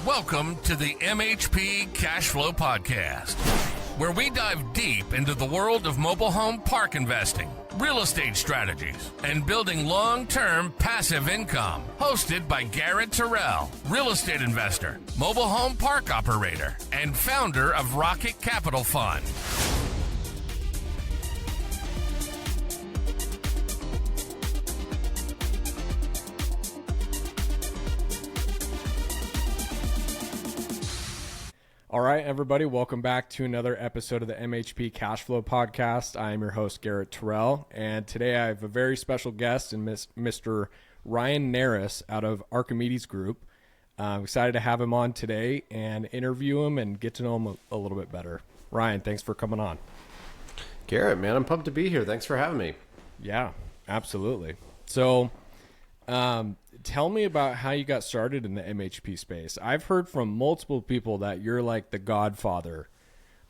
Welcome to the MHP Cashflow Podcast, where we dive deep into the world of mobile home park investing, real estate strategies, and building long-term passive income. Hosted by Garrett, Terrell, real estate investor, mobile home park operator, and founder of Rocket Capital Fund. All right, everybody, welcome back to another episode of the MHP Cashflow Podcast. I am your host, Garrett Terrell, and today I have a very special guest in Mr. Ryan Narus out of Archimedes Group. I'm excited to have him on today and interview him and get to know him a little bit better. Ryan, thanks for coming on. Garrett, man, I'm pumped to be here. Thanks for having me. Yeah, absolutely. So, tell me about how you got started in the MHP space. I've heard from multiple people that you're like the godfather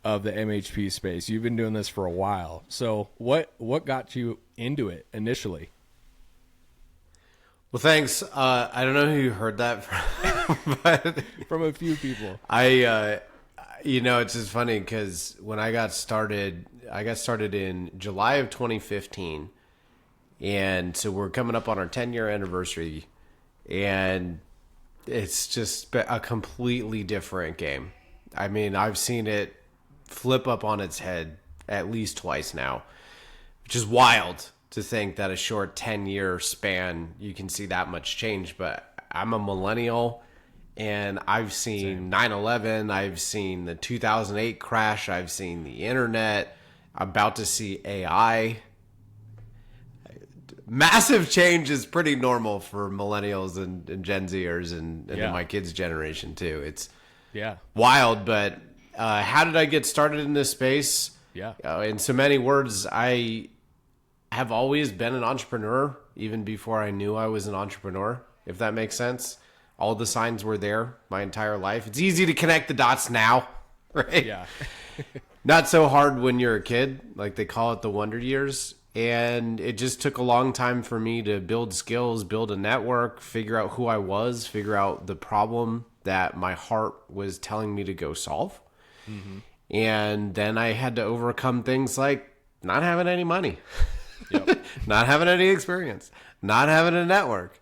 of the MHP space. You've been doing this for a while. So what got you into it initially? Well, thanks. I don't know who you heard that from, but from a few people. It's just funny because when I got started in July of 2015. And so we're coming up on our 10-year anniversary. And it's just a completely different game. I mean, I've seen it flip up on its head at least twice now, which is wild to think that a short 10-year span, you can see that much change. But I'm a millennial, and I've seen 9/11. I've seen the 2008 crash. I've seen the internet. I'm about to see AI. Massive change is pretty normal for millennials and Gen Zers and my kids' generation too. It's wild, but how did I get started in this space? In so many words, I have always been an entrepreneur, even before I knew I was an entrepreneur, if that makes sense. All the signs were there my entire life. It's easy to connect the dots now, right? Yeah. Not so hard when you're a kid, like they call it the wonder years. And it just took a long time for me to build skills, build a network, figure out who I was, figure out the problem that my heart was telling me to go solve. Mm-hmm. And then I had to overcome things like not having any money, not having any experience, not having a network.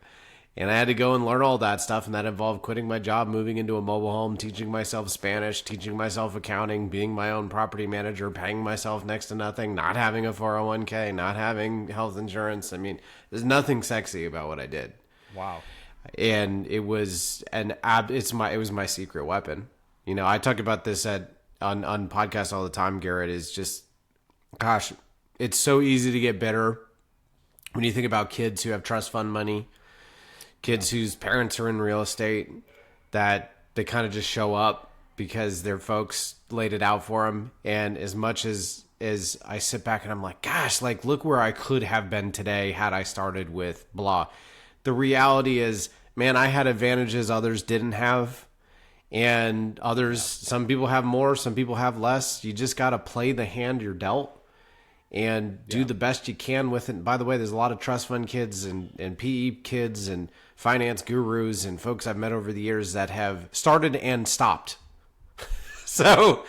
And I had to go and learn all that stuff. And that involved quitting my job, moving into a mobile home, teaching myself Spanish, teaching myself accounting, being my own property manager, paying myself next to nothing, not having a 401k, not having health insurance. I mean, there's nothing sexy about what I did. Wow. And it was it was my secret weapon. You know, I talk about this on podcasts all the time, Garrett, is just, gosh, it's so easy to get bitter when you think about kids who have trust fund money, kids whose parents are in real estate, that they kind of just show up because their folks laid it out for them. And as much as I sit back and I'm like, gosh, like, look where I could have been today had I started with blah. The reality is, man, I had advantages others didn't have. And others, some people have more, some people have less. You just got to play the hand you're dealt and do the best you can with it. And by the way, there's a lot of trust fund kids and PE kids and finance gurus and folks I've met over the years that have started and stopped. So,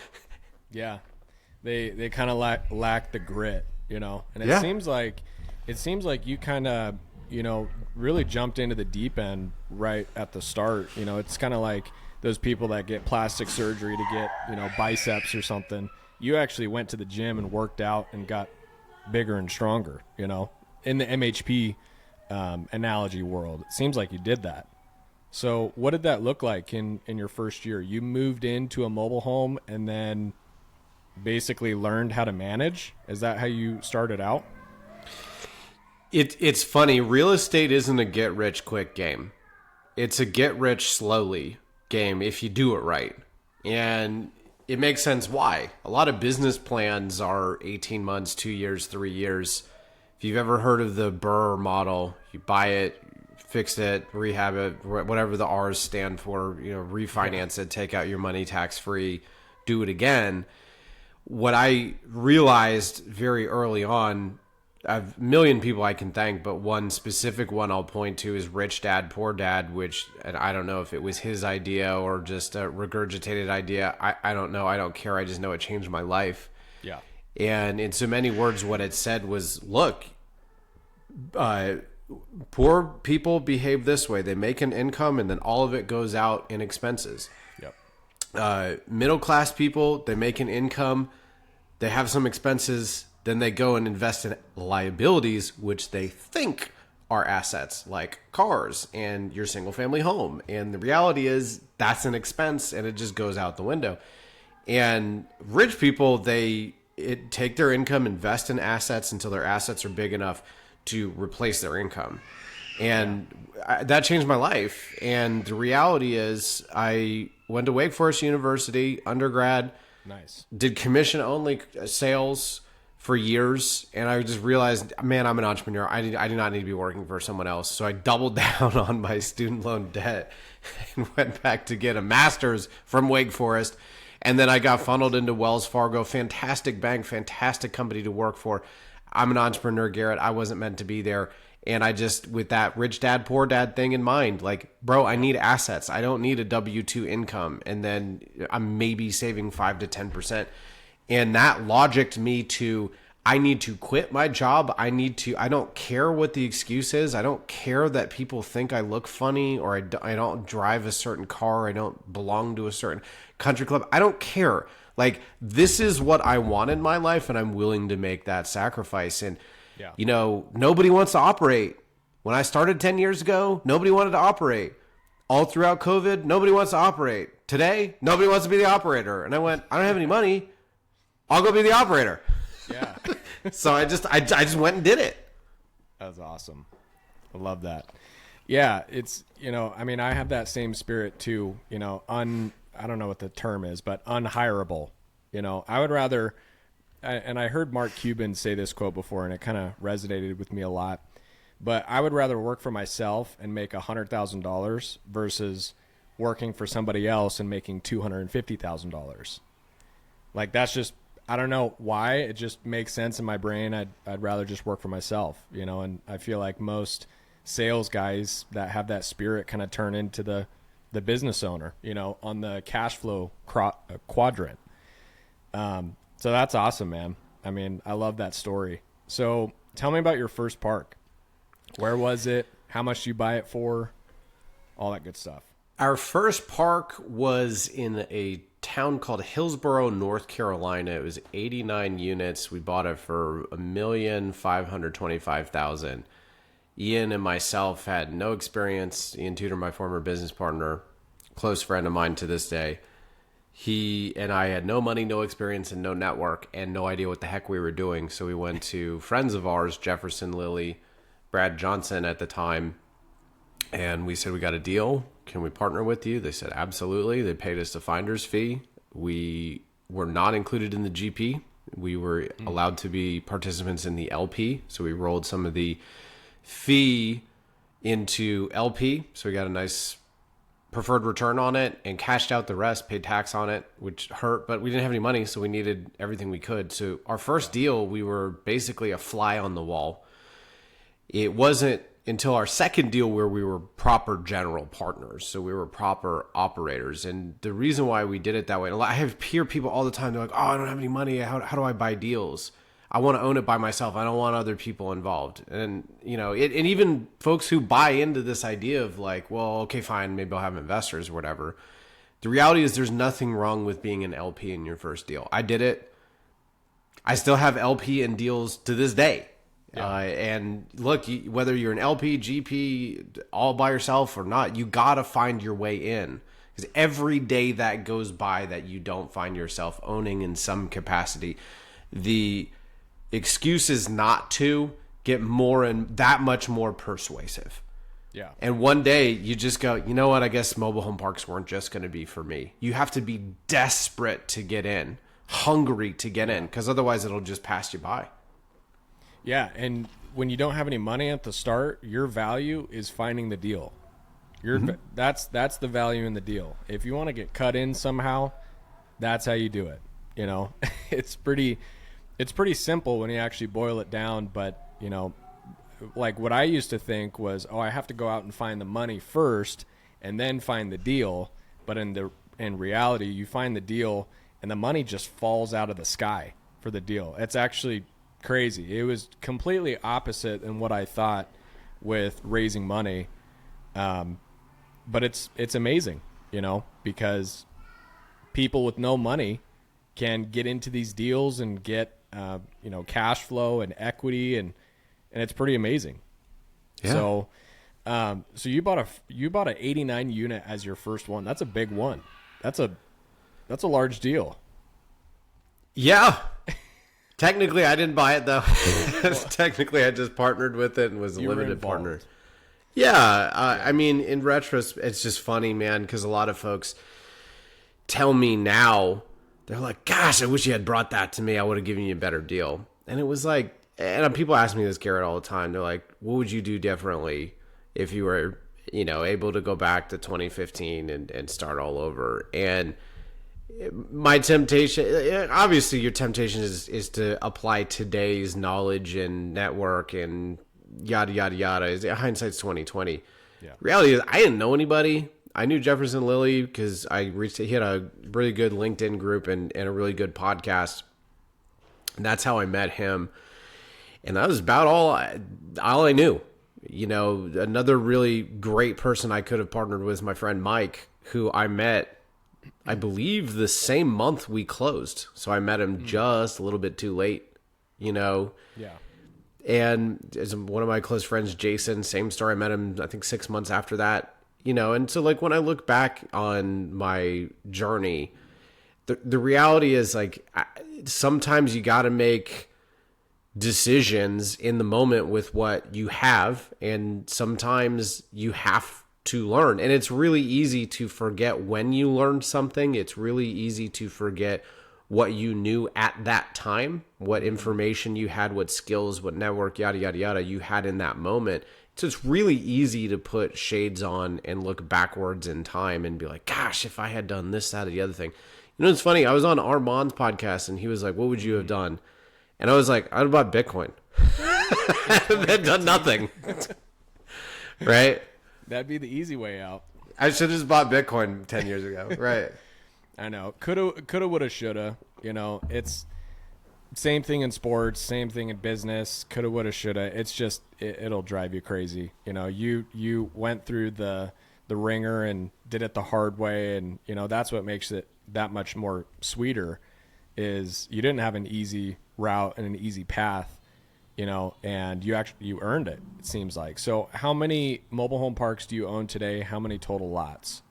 they kind of lack the grit, you know. And it seems like you kind of, you know, really jumped into the deep end right at the start. You know, it's kind of like those people that get plastic surgery to get, you know, biceps or something. You actually went to the gym and worked out and got bigger and stronger, you know, in the MHP analogy world. It seems like you did that. So what did that look like in your first year? You moved into a mobile home and then basically learned how to manage. Is that how you started out? It's funny. Real estate isn't a get rich quick game. It's a get rich slowly game if you do it right. And it makes sense why. A lot of business plans are 18 months, 2 years, 3 years. If you've ever heard of the BRRRR model, you buy it, fix it, rehab it, whatever the R's stand for, you know, refinance it, take out your money tax-free, do it again. What I realized very early on a million people I can thank, but one specific one I'll point to is Rich Dad, Poor Dad, which, and I don't know if it was his idea or just a regurgitated idea. I don't know. I don't care. I just know it changed my life. Yeah. And in so many words, what it said was, look, poor people behave this way. They make an income and then all of it goes out in expenses. Yep. Middle-class people, they make an income, they have some expenses, then they go and invest in liabilities, which they think are assets, like cars and your single-family home. And the reality is that's an expense, and it just goes out the window. And rich people, they take their income, invest in assets until their assets are big enough to replace their income. And that changed my life. And the reality is I went to Wake Forest University, undergrad. Nice. Did commission-only sales for years, and I just realized, man, I'm an entrepreneur. I do not need to be working for someone else. So I doubled down on my student loan debt and went back to get a master's from Wake Forest. And then I got funneled into Wells Fargo, fantastic bank, fantastic company to work for. I'm an entrepreneur, Garrett. I wasn't meant to be there. And I just, with that rich dad, poor dad thing in mind, like, bro, I need assets. I don't need a W-2 income. And then I'm maybe saving 5 to 10%. And that logicked me to, I need to quit my job. I don't care what the excuse is. I don't care that people think I look funny or I don't drive a certain car. I don't belong to a certain country club. I don't care. Like, this is what I want in my life, and I'm willing to make that sacrifice. And, you know, nobody wants to operate. When I started 10 years ago, nobody wanted to operate. All throughout COVID, nobody wants to operate. Today, nobody wants to be the operator. And I went, I don't have any money. I'll go be the operator. Yeah. So I just went and did it. That's awesome. I love that. Yeah, it's, you know, I mean, I have that same spirit too, you know, I don't know what the term is, but unhireable. You know, I would rather, and I heard Mark Cuban say this quote before, and it kind of resonated with me a lot, but I would rather work for myself and make $100,000 versus working for somebody else and making $250,000. Like, that's just, I don't know why, it just makes sense in my brain. I'd rather just work for myself, you know, and I feel like most sales guys that have that spirit kind of turn into the business owner, you know, on the cash flow quadrant. So that's awesome, man. I mean, I love that story. So tell me about your first park. Where was it? How much did you buy it for? All that good stuff. Our first park was in a town called Hillsborough, North Carolina. It was 89 units. We bought it for $1,525,000. Ian and myself had no experience. Ian Tudor, my former business partner, close friend of mine to this day. He and I had no money, no experience, and no network, and no idea what the heck we were doing. So we went to friends of ours, Jefferson Lilly, Brad Johnson at the time, and we said, we got a deal. Can we partner with you? They said, absolutely. They paid us a finder's fee. We were not included in the GP. We were allowed to be participants in the LP. So we rolled some of the fee into LP. So we got a nice preferred return on it and cashed out the rest, paid tax on it, which hurt, but we didn't have any money. So we needed everything we could. So our first deal, we were basically a fly on the wall. It wasn't until our second deal where we were proper general partners. So we were proper operators. And the reason why we did it that way, I hear people all the time, they're like, oh, I don't have any money. How do I buy deals? I want to own it by myself. I don't want other people involved. And, you know, and even folks who buy into this idea of like, well, okay, fine, maybe I'll have investors or whatever. The reality is there's nothing wrong with being an LP in your first deal. I did it. I still have LP in deals to this day. Yeah. And look, whether you're an LP, GP, all by yourself or not, you got to find your way in. Because every day that goes by that you don't find yourself owning in some capacity, the excuses not to get more and that much more persuasive. Yeah. And one day you just go, you know what? I guess mobile home parks weren't just going to be for me. You have to be desperate to get in, hungry to get in, because otherwise it'll just pass you by. Yeah, and when you don't have any money at the start, your value is finding the deal. That's the value in the deal. If you want to get cut in somehow, that's how you do it. You know, it's pretty simple when you actually boil it down, but like what I used to think was, oh, I have to go out and find the money first and then find the deal. But in reality, you find the deal and the money just falls out of the sky for the deal. It's actually crazy. It was completely opposite than what I thought with raising money. But it's amazing, because people with no money can get into these deals and get, cash flow and equity, and it's pretty amazing. Yeah. So you bought an 89 unit as your first one. That's a big one. That's a large deal. Yeah. Technically, I didn't buy it though. Technically, I just partnered with it and was a limited partner. Yeah. I mean, in retrospect, it's just funny, man, because a lot of folks tell me now, they're like, gosh, I wish you had brought that to me. I would have given you a better deal. And it was like, and people ask me this, Garrett, all the time. They're like, what would you do differently if you were, able to go back to 2015 and start all over? And my temptation, obviously your temptation is to apply today's knowledge and network and yada, yada, yada. Hindsight's 2020. Yeah. Reality is I didn't know anybody. I knew Jefferson Lilly because he had a really good LinkedIn group and a really good podcast. And that's how I met him. And that was about all I knew. Another really great person I could have partnered with, my friend Mike, who I met, I believe, the same month we closed. So I met him just a little bit too late, Yeah. And as one of my close friends, Jason, same story. I met him, I think, 6 months after that, And so, like, when I look back on my journey, the reality is, like, sometimes you got to make decisions in the moment with what you have, and sometimes you have to learn. And it's really easy to forget when you learned something. It's really easy to forget what you knew at that time, what information you had, what skills, what network, yada, yada, yada, you had in that moment. So it's really easy to put shades on and look backwards in time and be like, gosh, if I had done this, that, or the other thing. It's funny. I was on Armand's podcast and he was like, what would you have done? And I was like, I'd have bought Bitcoin. I'd done nothing. Right? That'd be the easy way out. I should have just bought Bitcoin 10 years ago. Right. I know. Coulda, woulda, shoulda. It's same thing in sports, same thing in business. Coulda, woulda, shoulda. It's just, it'll drive you crazy. You went through the ringer and did it the hard way. And, that's what makes it that much more sweeter is you didn't have an easy route and an easy path, and you earned it seems like. So how many mobile home parks do you own today? How many total lots?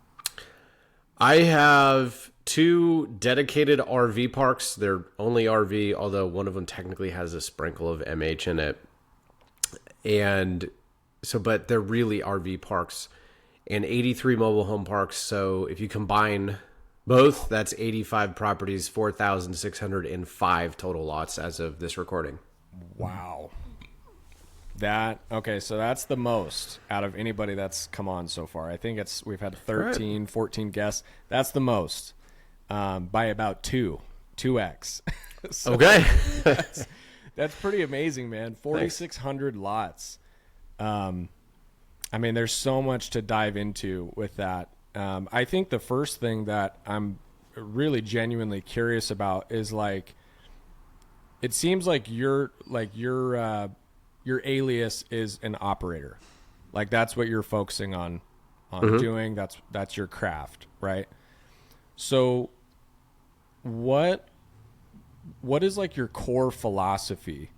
I have 2 dedicated RV parks. They're only RV, although one of them technically has a sprinkle of MH in it. And so, but they're really RV parks, and 83 mobile home parks. So if you combine both, that's 85 properties, 4,605 total lots as of this recording. Wow. Okay, so that's the most out of anybody that's come on so far. I think we've had 13, 14 guests. That's the most by about 2x. So okay. that's pretty amazing, man. 4,600 lots. There's so much to dive into with that. I think the first thing that I'm really genuinely curious about is like, it seems like your alias is an operator. Like that's what you're focusing on doing. That's your craft, right? So what is like your core philosophy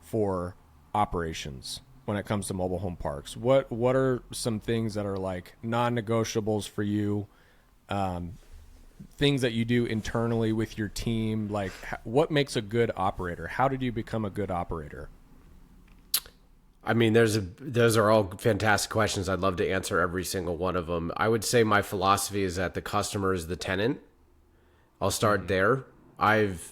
for operations when it comes to mobile home parks? What are some things that are like non-negotiables for you? Things that you do internally with your team? Like what makes a good operator? How did you become a good operator? Those are all fantastic questions. I'd love to answer every single one of them. I would say my philosophy is that the customer is the tenant. I'll start there.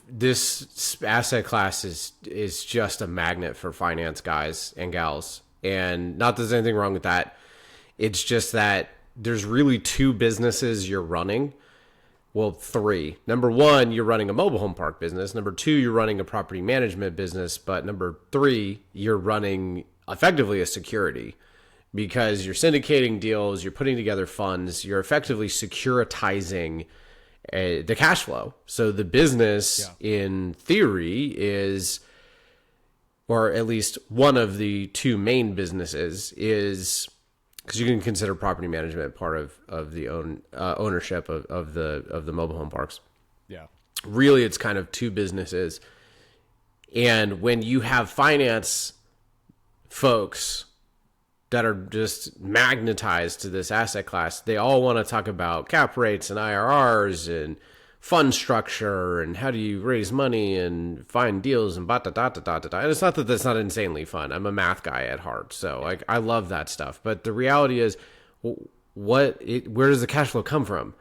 This asset class is just a magnet for finance guys and gals. And not that there's anything wrong with that. It's just that there's really 2 businesses you're running. Well, three. Number one, you're running a mobile home park business. Number two, you're running a property management business. But number three, you're running effectively a security, because you're syndicating deals, you're putting together funds, you're effectively securitizing the cash flow. So the business, in theory, is, or at least one of the two main businesses is, because you can consider property management part of the ownership of the mobile home parks. Yeah. Really, it's kind of two businesses. And when you have finance folks that are just magnetized to this asset class, they all want to talk about cap rates and IRRs and fund structure and how do you raise money and find deals and And it's not that that's not insanely fun. I'm a math guy at heart, so like I love that stuff. But the reality is, where does the cash flow come from?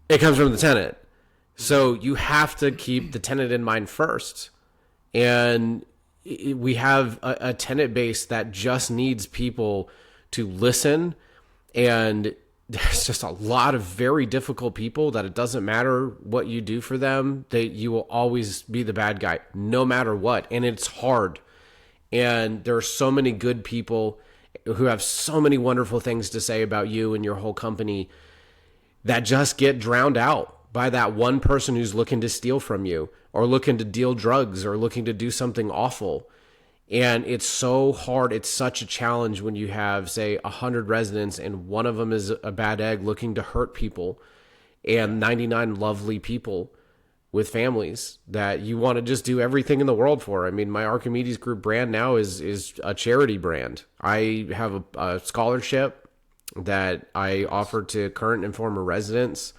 It comes from the tenant. So you have to keep the tenant in mind first. And we have a tenant base that just needs people to listen, and there's just a lot of very difficult people that it doesn't matter what you do for them, that you will always be the bad guy no matter what. And it's hard. And there are so many good people who have so many wonderful things to say about you and your whole company that just get drowned out by that one person who's looking to steal from you, or looking to deal drugs, or looking to do something awful. And it's so hard. It's such a challenge when you have, say, 100 residents and one of them is a bad egg looking to hurt people, and 99 lovely people with families that you want to just do everything in the world for. I mean, my Archimedes Group brand now is a charity brand. I have a scholarship that I offer to current and former residents.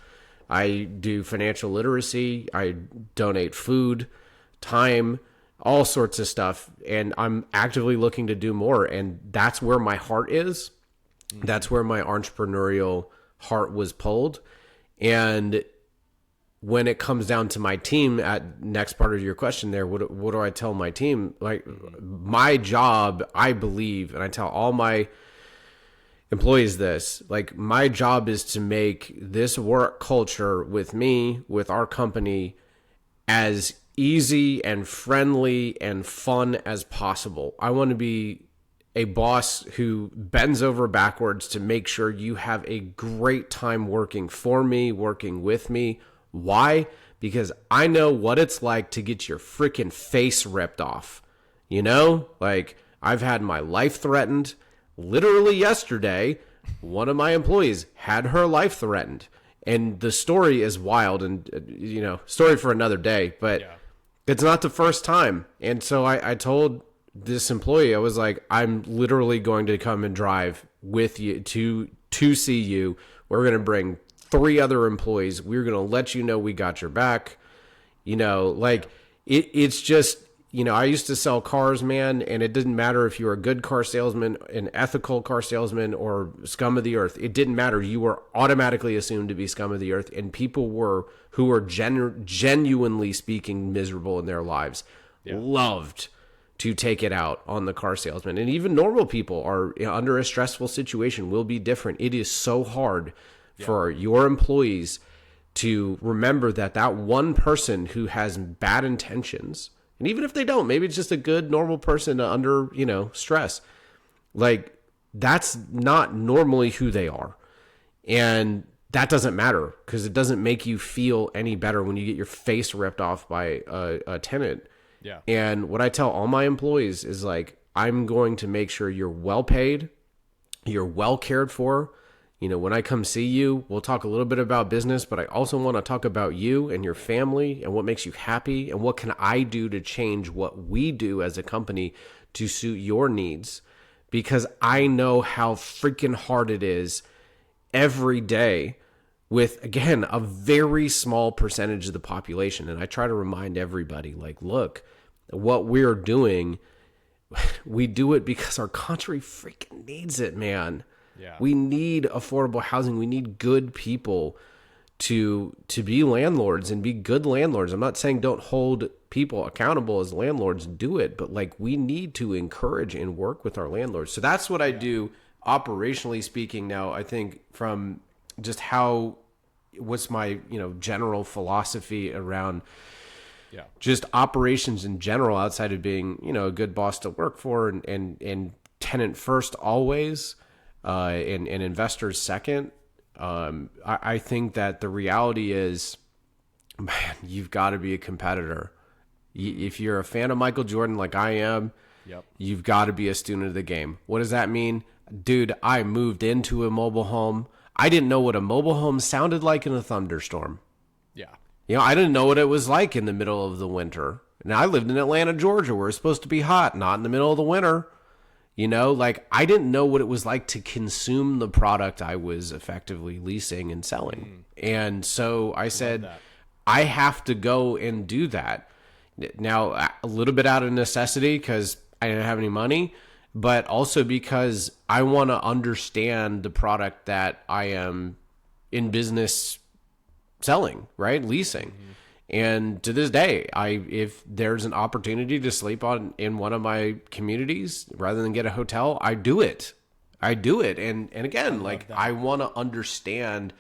I do financial literacy. I donate food, time, all sorts of stuff. And I'm actively looking to do more. And that's where my heart is. That's where my entrepreneurial heart was pulled. And when it comes down to my team, at next part of your question there, what do I tell my team? Like, my job, I believe, and I tell all my employees this, like, my job is to make this work culture with me, with our company, as easy and friendly and fun as possible. I want to be a boss who bends over backwards to make sure you have a great time working for me, working with me. Why? Because I know what it's like to get your freaking face ripped off. You know, like, I've had my life threatened. Literally yesterday, one of my employees had her life threatened. And the story is wild, and, story for another day, but it's not the first time. And so I told this employee, I was like, I'm literally going to come and drive with you to see you. We're going to bring 3 other employees. We're going to let you know we got your back. It's just, I used to sell cars, man, and it didn't matter if you were a good car salesman, an ethical car salesman, or scum of the earth. It didn't matter. You were automatically assumed to be scum of the earth, and people who were genuinely speaking miserable in their lives loved to take it out on the car salesman. And even normal people are under a stressful situation, will be different. It is so hard for your employees to remember that one person who has bad intentions, and even if they don't, maybe it's just a good, normal person under, stress. Like, that's not normally who they are. And that doesn't matter, because it doesn't make you feel any better when you get your face ripped off by a tenant. Yeah. And what I tell all my employees is, like, I'm going to make sure you're well paid, you're well cared for. When I come see you, we'll talk a little bit about business, but I also want to talk about you and your family and what makes you happy and what can I do to change what we do as a company to suit your needs. Because I know how freaking hard it is every day with, again, a very small percentage of the population. And I try to remind everybody, like, look, what we're doing, we do it because our country freaking needs it, man. Yeah. We need affordable housing. We need good people to be landlords and be good landlords. I'm not saying don't hold people accountable as landlords, do it, but like, we need to encourage and work with our landlords. So that's what I do operationally speaking now. I think from just how what's my, general philosophy around just operations in general, outside of being, a good boss to work for and tenant first always, and investors second. I think that the reality is, man, you've got to be a competitor. If you're a fan of Michael Jordan like I am, you've got to be a student of the game. What does that mean? Dude, I moved into a mobile home. I didn't know what a mobile home sounded like in a thunderstorm. Yeah. I didn't know what it was like in the middle of the winter. And I lived in Atlanta, Georgia, where it's supposed to be hot, not in the middle of the winter. I didn't know what it was like to consume the product I was effectively leasing and selling. And so I said, I have to go and do that. Now, a little bit out of necessity because I didn't have any money, but also because I want to understand the product that I am in business selling, right? Leasing. And to this day, if there's an opportunity to sleep in one of my communities rather than get a hotel, I do it. And again, I want to understand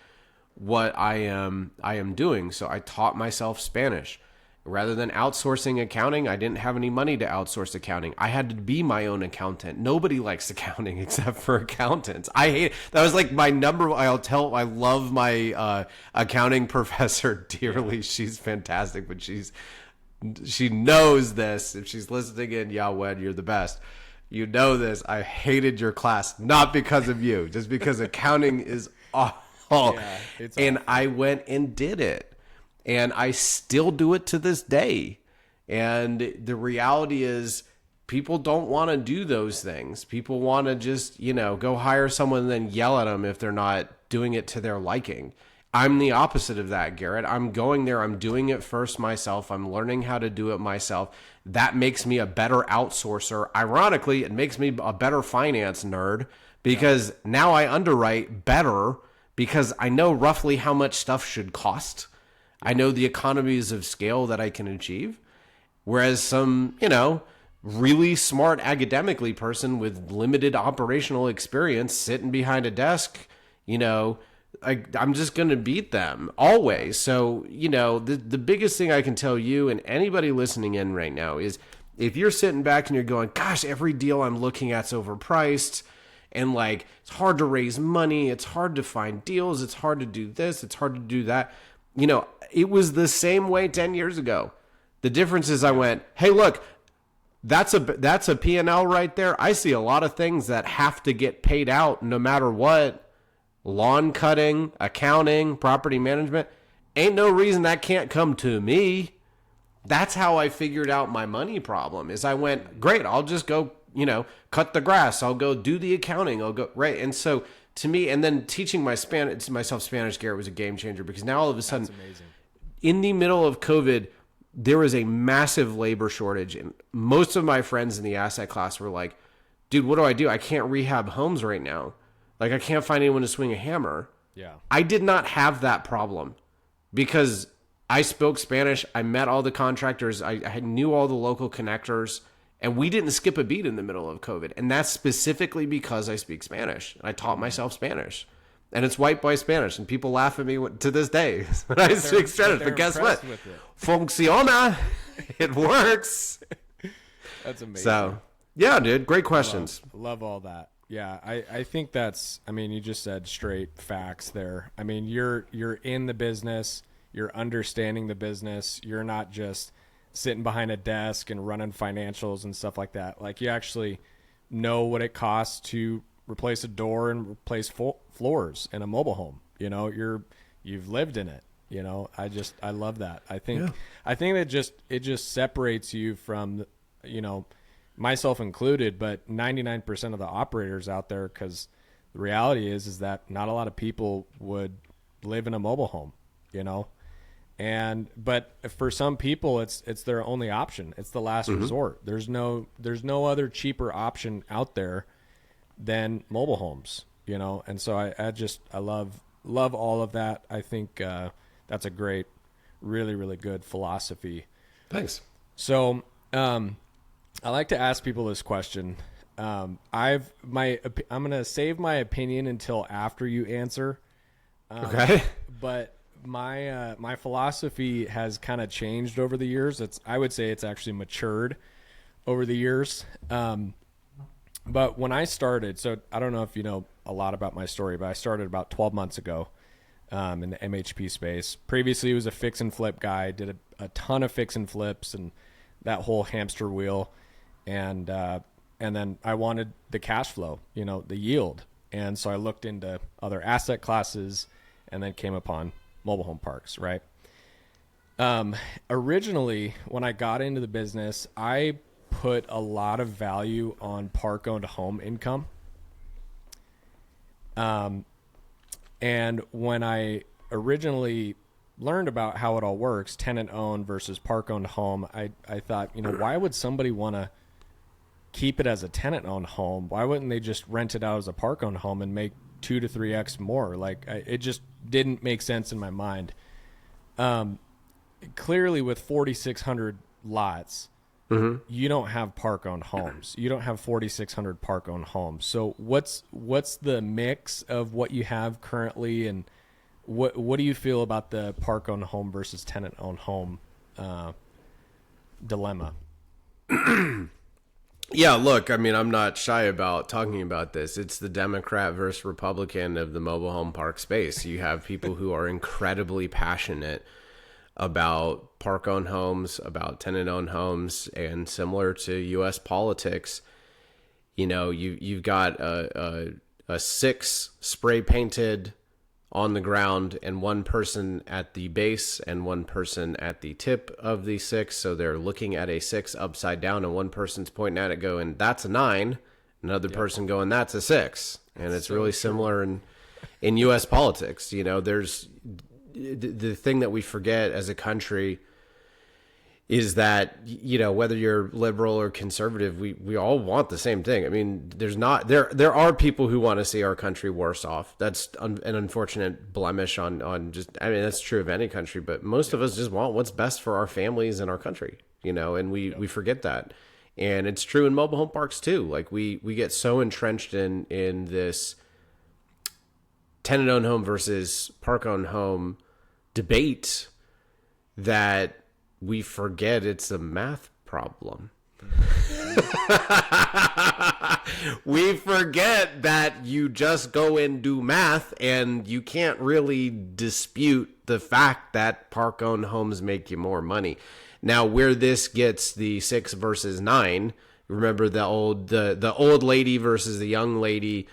what I am doing. So I taught myself Spanish. Rather than outsourcing accounting, I didn't have any money to outsource accounting. I had to be my own accountant. Nobody likes accounting except for accountants. I hate it. That was like my number. I love my accounting professor dearly. She's fantastic, but she knows this. If she's listening in, Yahweh, you're the best. You know this. I hated your class, not because of you, just because accounting is awful. And awful. I went and did it. And I still do it to this day. And the reality is people don't want to do those things. People want to just, go hire someone and then yell at them if they're not doing it to their liking. I'm the opposite of that, Garrett. I'm going there. I'm doing it first myself. I'm learning how to do it myself. That makes me a better outsourcer. Ironically, it makes me a better finance nerd because now I underwrite better because I know roughly how much stuff should cost. I know the economies of scale that I can achieve. Whereas some, really smart academically person with limited operational experience sitting behind a desk, I'm just going to beat them always. So, the biggest thing I can tell you and anybody listening in right now is if you're sitting back and you're going, gosh, every deal I'm looking at's overpriced and it's hard to raise money. It's hard to find deals. It's hard to do this. It's hard to do that. It was the same way 10 years ago. The difference is I went, hey, look, that's a P&L right there. I see a lot of things that have to get paid out no matter what. Lawn cutting, accounting, property management. Ain't no reason that can't come to me. That's how I figured out my money problem is I went, great, I'll just go, cut the grass. I'll go do the accounting. I'll go, right. And so to me, and then teaching myself Spanish, Garrett, was a game changer because now all of a sudden, in the middle of COVID, there was a massive labor shortage. And most of my friends in the asset class were like, dude, what do? I can't rehab homes right now. I can't find anyone to swing a hammer. Yeah. I did not have that problem because I spoke Spanish. I met all the contractors. I knew all the local connectors. And we didn't skip a beat in the middle of COVID. And that's specifically because I speak Spanish. I taught myself Spanish. And it's white boy Spanish. And people laugh at me to this day when I speak Spanish. But guess what? Funciona. It works. That's amazing. So, yeah, dude. Great questions. Love all that. Yeah, I think that's, you just said straight facts there. You're in the business. You're understanding the business. You're not just sitting behind a desk and running financials and stuff like that. You actually know what it costs to replace a door and replace floors in a mobile home. You've lived in it. I love that. I think that it just separates you from, myself included, but 99% of the operators out there, because the reality is that not a lot of people would live in a mobile home, but for some people it's their only option. It's the last resort. There's no other cheaper option out there than mobile homes, and so I love all of that. I think that's a great, really, really good philosophy. Thanks. So I like to ask people this question. I'm going to save my opinion until after you answer. Okay. But my philosophy has kind of changed over the years. I would say it's actually matured over the years. But when I started, so I don't know if you know a lot about my story, but I started about 12 months ago in the MHP space. Previously, I was a fix and flip guy, did a ton of fix and flips and that whole hamster wheel. And then I wanted the cash flow, the yield. And so I looked into other asset classes and then came upon mobile home parks, right? Originally, when I got into the business, I put a lot of value on park-owned home income. And when I originally learned about how it all works, tenant-owned versus park-owned home, I thought, why would somebody want to keep it as a tenant-owned home? Why wouldn't they just rent it out as a park-owned home and make 2 to 3x more? It just didn't make sense in my mind. Clearly, with 4,600 lots, you don't have park-owned homes. You don't have 4,600 park-owned homes. So what's the mix of what you have currently, and what do you feel about the park-owned home versus tenant-owned home dilemma? Yeah, look, I mean, I'm not shy about talking about this. It's the Democrat versus Republican of the mobile home park space. You have people who are incredibly passionate about park-owned homes, about tenant-owned homes, and similar to U.S. politics, you've got a 6 spray-painted on the ground and one person at the base and one person at the tip of the 6. So they're looking at a 6 upside down, and one person's pointing at it going, that's a 9. Another person going, that's a 6. And it's so really similar in U.S. politics. There's the thing that we forget as a country is that, whether you're liberal or conservative, we all want the same thing. I mean, there are people who want to see our country worse off. That's an unfortunate blemish on just, I mean, that's true of any country, but most of us just want what's best for our families and our country, and we forget that. And it's true in mobile home parks too. Like we get so entrenched in this tenant-owned home versus park-owned home debate that we forget it's a math problem. We forget that you just go and do math, and you can't really dispute the fact that park-owned homes make you more money. Now, where this gets the 6 versus 9, remember the old lady versus the young lady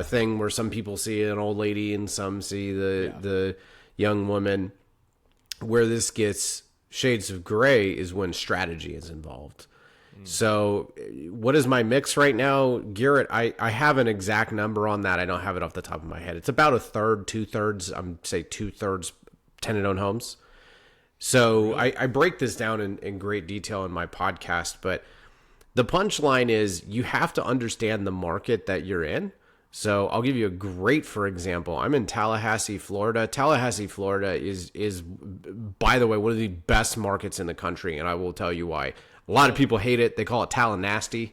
thing, where some people see an old lady and some see the young woman. Where this gets shades of gray is when strategy is involved. So what is my mix right now, Garrett? I have an exact number on that. I don't have it off the top of my head. It's about a third, 2/3. I'm say 2/3 tenant-owned homes. So I break this down in great detail in my podcast, but the punchline is you have to understand the market that you're in. So I'll give you a great, for example. I'm in Tallahassee, Florida. Tallahassee, Florida is, by the way, one of the best markets in the country, and I will tell you why. A lot of people hate it. They call it Tallanasty,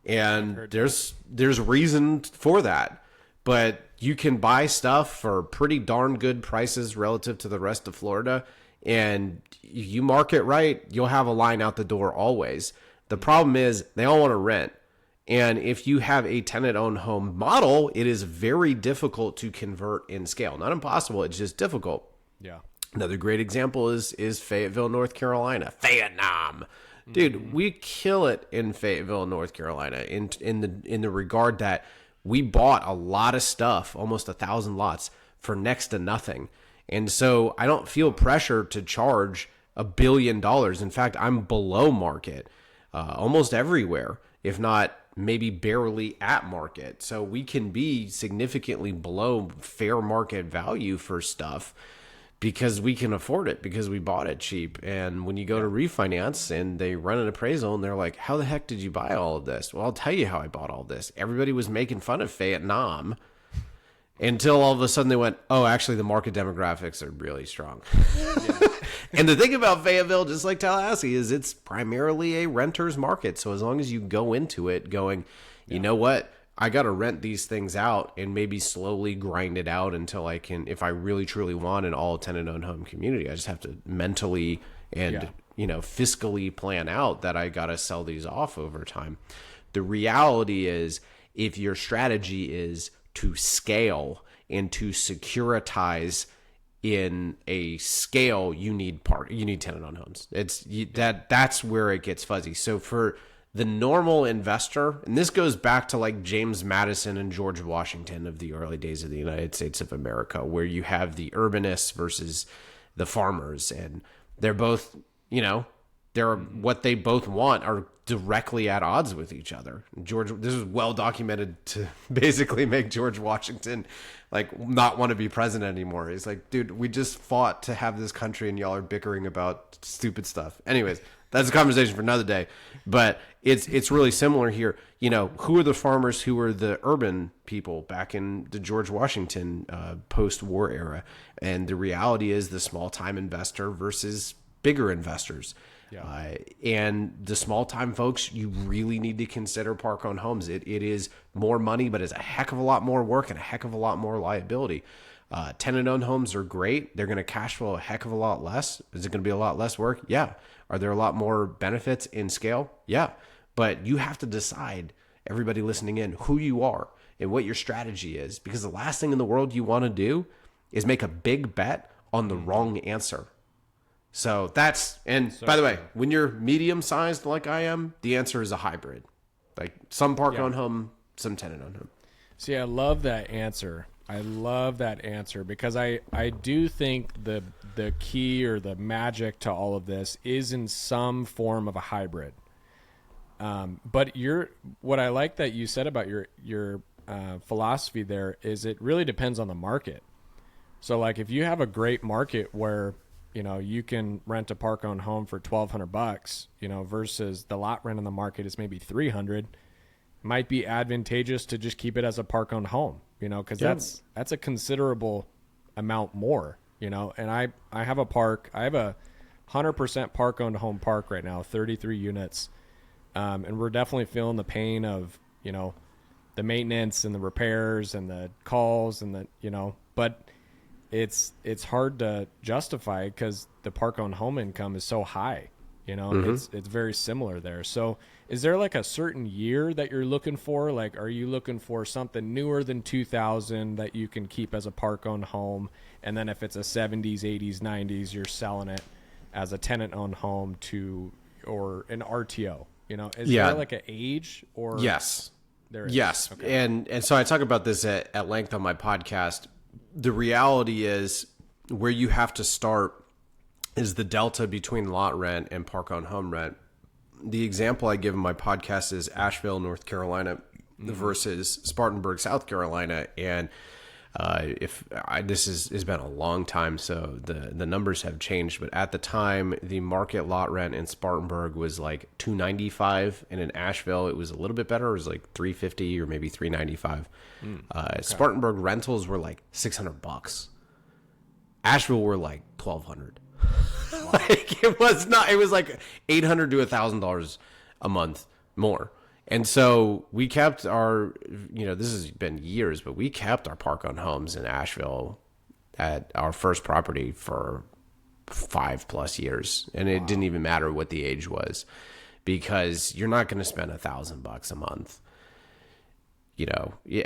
and there's reason for that. But you can buy stuff for pretty darn good prices relative to the rest of Florida, and you market right, you'll have a line out the door always. The problem is they all want to rent. And if you have a tenant-owned home model, it is very difficult to convert in scale. Not impossible, it's just difficult. Yeah. Another great example is Fayetteville, North Carolina. Vietnam. Dude, we kill it in Fayetteville, North Carolina in the regard that we bought a lot of stuff, almost 1,000 lots, for next to nothing. And so I don't feel pressure to charge $1 billion. In fact, I'm below market almost everywhere, if not maybe barely at market. So we can be significantly below fair market value for stuff because we can afford it, because we bought it cheap. And when you go to refinance and they run an appraisal and they're like, how the heck did you buy all of this? Well, I'll tell you how I bought all this. Everybody was making fun of Vietnam until all of a sudden they went, oh, actually the market demographics are really strong. And the thing about Fayetteville, just like Tallahassee, is it's primarily a renter's market. So as long as you go into it going, you know what, I got to rent these things out and maybe slowly grind it out until I can, if I really truly want an all tenant owned home community, I just have to mentally and, fiscally plan out that I got to sell these off over time. The reality is, if your strategy is to scale and to securitize in a scale, you need tenant owned homes. That's where it gets fuzzy. So for the normal investor, and this goes back to like James Madison and George Washington of the early days of the United States of America, where you have the urbanists versus the farmers, and they're both, what they both want are directly at odds with each other. This is well documented to basically make George Washington like not want to be president anymore. He's like, dude, we just fought to have this country and y'all are bickering about stupid stuff. Anyways, that's a conversation for another day, but it's really similar here. Who are the farmers? Who are the urban people back in the George Washington post-war era? And the reality is the small-time investor versus bigger investors. Yeah. And the small-time folks, you really need to consider park-owned homes. It is more money, but it's a heck of a lot more work and a heck of a lot more liability. Tenant-owned homes are great. They're going to cash flow a heck of a lot less. Is it going to be a lot less work? Yeah. Are there a lot more benefits in scale? Yeah. But you have to decide, everybody listening in, who you are and what your strategy is. Because the last thing in the world you want to do is make a big bet on the wrong answer. So by the way, when you're medium-sized like I am, the answer is a hybrid. Like some park-owned home, some tenant-owned home. See, I love that answer. Because I do think the key or the magic to all of this is in some form of a hybrid. But what I like that you said about your philosophy there is it really depends on the market. So like if you have a great market where you can rent a park-owned home for $1,200, versus the lot rent on the market is maybe $300, might be advantageous to just keep it as a park-owned home, because that's a considerable amount more, and I have a park. I have a 100% park-owned home park right now, 33 units, and we're definitely feeling the pain of, the maintenance and the repairs and the calls and the, but it's hard to justify because the park-owned home income is so high. It's very similar there. So is there like a certain year that you're looking for? Like, are you looking for something newer than 2000 that you can keep as a park-owned home? And then if it's a 70s, 80s, 90s, you're selling it as a tenant-owned home or an RTO, is there like an age or? Yes. There is. Yes. Okay. And so I talk about this at length on my podcast. The reality is where you have to start is the delta between lot rent and park-owned home rent. The example I give in my podcast is Asheville, North Carolina versus Spartanburg, South Carolina. And this has been a long time, so the numbers have changed. But at the time, the market lot rent in Spartanburg was like $295, and in Asheville, it was a little bit better. It was like $350 or maybe $395. Okay. Spartanburg rentals were like $600. Asheville were like $1,200. Wow. It was like $800 to $1,000 a month more. And so we kept our, this has been years, but we kept our park-owned homes in Asheville at our first property for 5+ years. And it didn't even matter what the age was, because you're not going to spend $1,000 a month.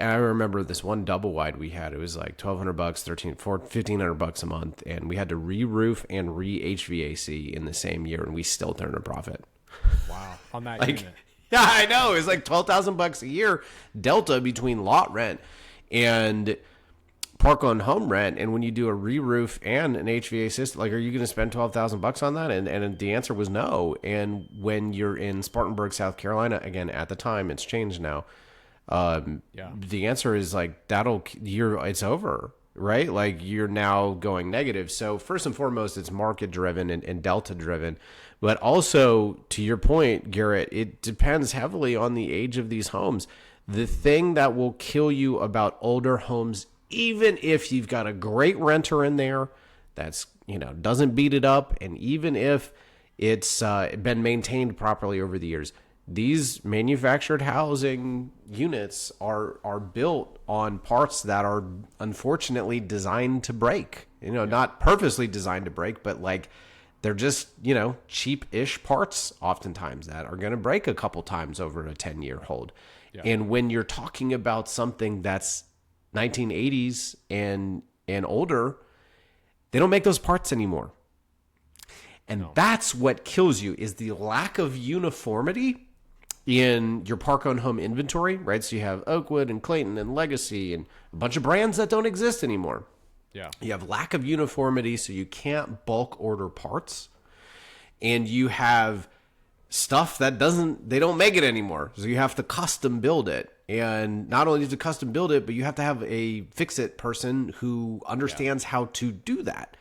I remember this one double wide we had, it was like $1,200, $1,500 a month. And we had to re-roof and re-HVAC in the same year, and we still turned a profit. Wow. On that like, unit. Yeah, I know. It was like $12,000 a year delta between lot rent and park-owned home rent. And when you do a re-roof and an HVAC system, like, are you going to spend $12,000 on that? And the answer was no. And when you're in Spartanburg, South Carolina, again, at the time, it's changed now. The answer is like, it's over, right? Like, you're now going negative. So first and foremost, it's market driven and delta driven. But also, to your point, Garrett, it depends heavily on the age of these homes. The thing that will kill you about older homes, even if you've got a great renter in there that's, doesn't beat it up, and even if it's been maintained properly over the years, these manufactured housing units are built on parts that are unfortunately designed to break. Not purposely designed to break, but like they're just, cheap-ish parts oftentimes that are going to break a couple times over a 10-year hold. Yeah. And when you're talking about something that's 1980s and older, they don't make those parts anymore. And that's what kills you, is the lack of uniformity in your park-owned home inventory, right? So you have Oakwood and Clayton and Legacy and a bunch of brands that don't exist anymore. Yeah. You have lack of uniformity, so you can't bulk order parts. And you have stuff that they don't make it anymore. So you have to custom build it. And not only do you have to custom build it, but you have to have a fix-it person who understands how to do that.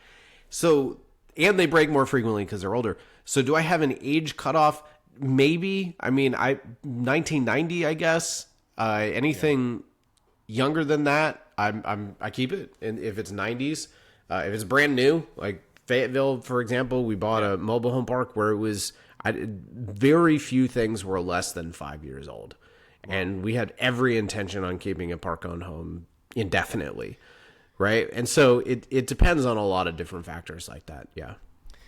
So, and they break more frequently because they're older. So do I have an age cutoff? Maybe. I mean, 1990, I guess. Anything younger than that, I keep it. And if it's 90s, if it's brand new, like Fayetteville, for example, we bought a mobile home park where it was very few things were less than 5 years old. Wow. And we had every intention on keeping a park-owned home indefinitely, right? And so it depends on a lot of different factors like that, yeah.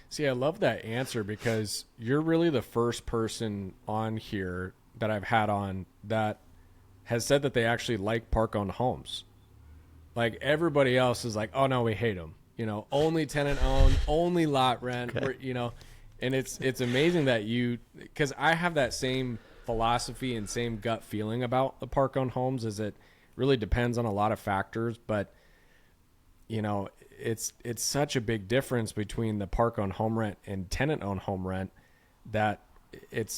See, I love that answer because you're really the first person on here that I've had on that has said that they actually like park-owned homes. Like everybody else is like, oh no, we hate them. Only tenant owned, only lot rent. Okay. And it's amazing that because I have that same philosophy and same gut feeling about the park-owned homes, is it really depends on a lot of factors, but it's such a big difference between the park-owned home rent and tenant-owned home rent that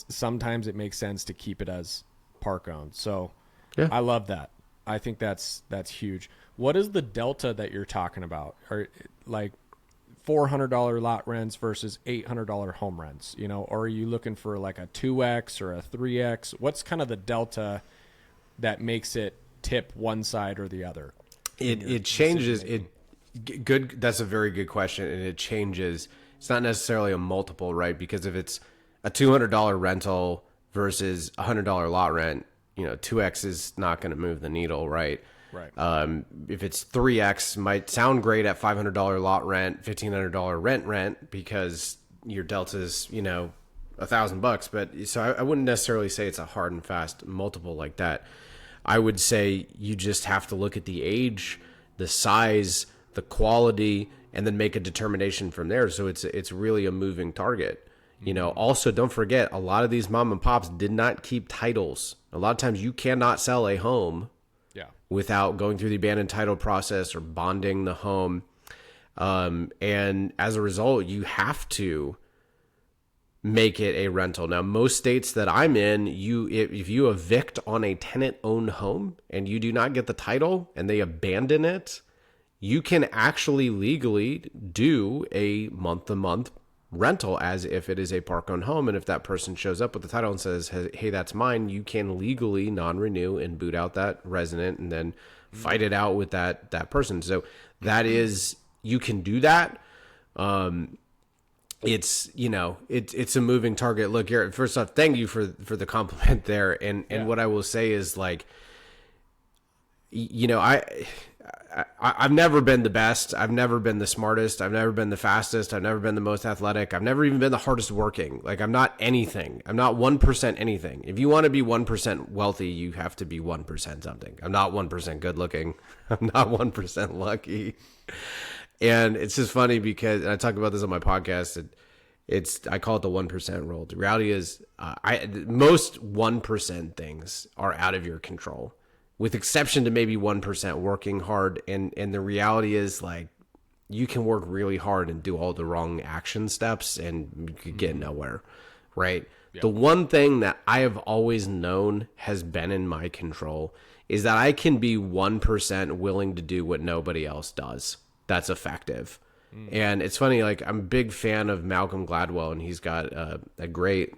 sometimes it makes sense to keep it as park-owned. So yeah. I love that. I think that's huge. What is the delta that you're talking about? Or like $400 lot rents versus $800 home rents, or are you looking for like a 2X or a 3X? What's kind of the delta that makes it tip one side or the other? It changes. Good. That's a very good question. And it changes. It's not necessarily a multiple, right? Because if it's a $200 rental versus $100 lot rent, 2X is not going to move the needle, right? Right. If it's 3X, might sound great at $500 lot rent, $1,500 rent, because your delta's, $1,000. But so I wouldn't necessarily say it's a hard and fast multiple like that. I would say you just have to look at the age, the size, the quality, and then make a determination from there. So it's really a moving target. Also don't forget, a lot of these mom and pops did not keep titles. A lot of times you cannot sell a home without going through the abandoned title process or bonding the home. And as a result, you have to make it a rental. Now, most states that I'm in, if you evict on a tenant-owned home and you do not get the title and they abandon it, you can actually legally do a month-to-month rental as if it is a park-owned home. And if that person shows up with the title and says, hey, that's mine, you can legally non-renew and boot out that resident and then fight it out with that person. So that is, you can do that. It's a moving target. Look, Garrett, first off, thank you for the compliment there. And what I will say is, like, I've never been the best. I've never been the smartest. I've never been the fastest. I've never been the most athletic. I've never even been the hardest working. Like, I'm not anything. I'm not 1% anything. If you want to be 1% wealthy, you have to be 1% something. I'm not 1% good looking. I'm not 1% lucky. And it's just funny because, and I talk about this on my podcast, I call it the 1% rule. The reality is, most 1% things are out of your control, with exception to maybe 1% working hard. And the reality is, like, you can work really hard and do all the wrong action steps and you could get nowhere, right? Yep. The one thing that I have always known has been in my control is that I can be 1% willing to do what nobody else does. That's effective. And it's funny, like, I'm a big fan of Malcolm Gladwell, and he's got a great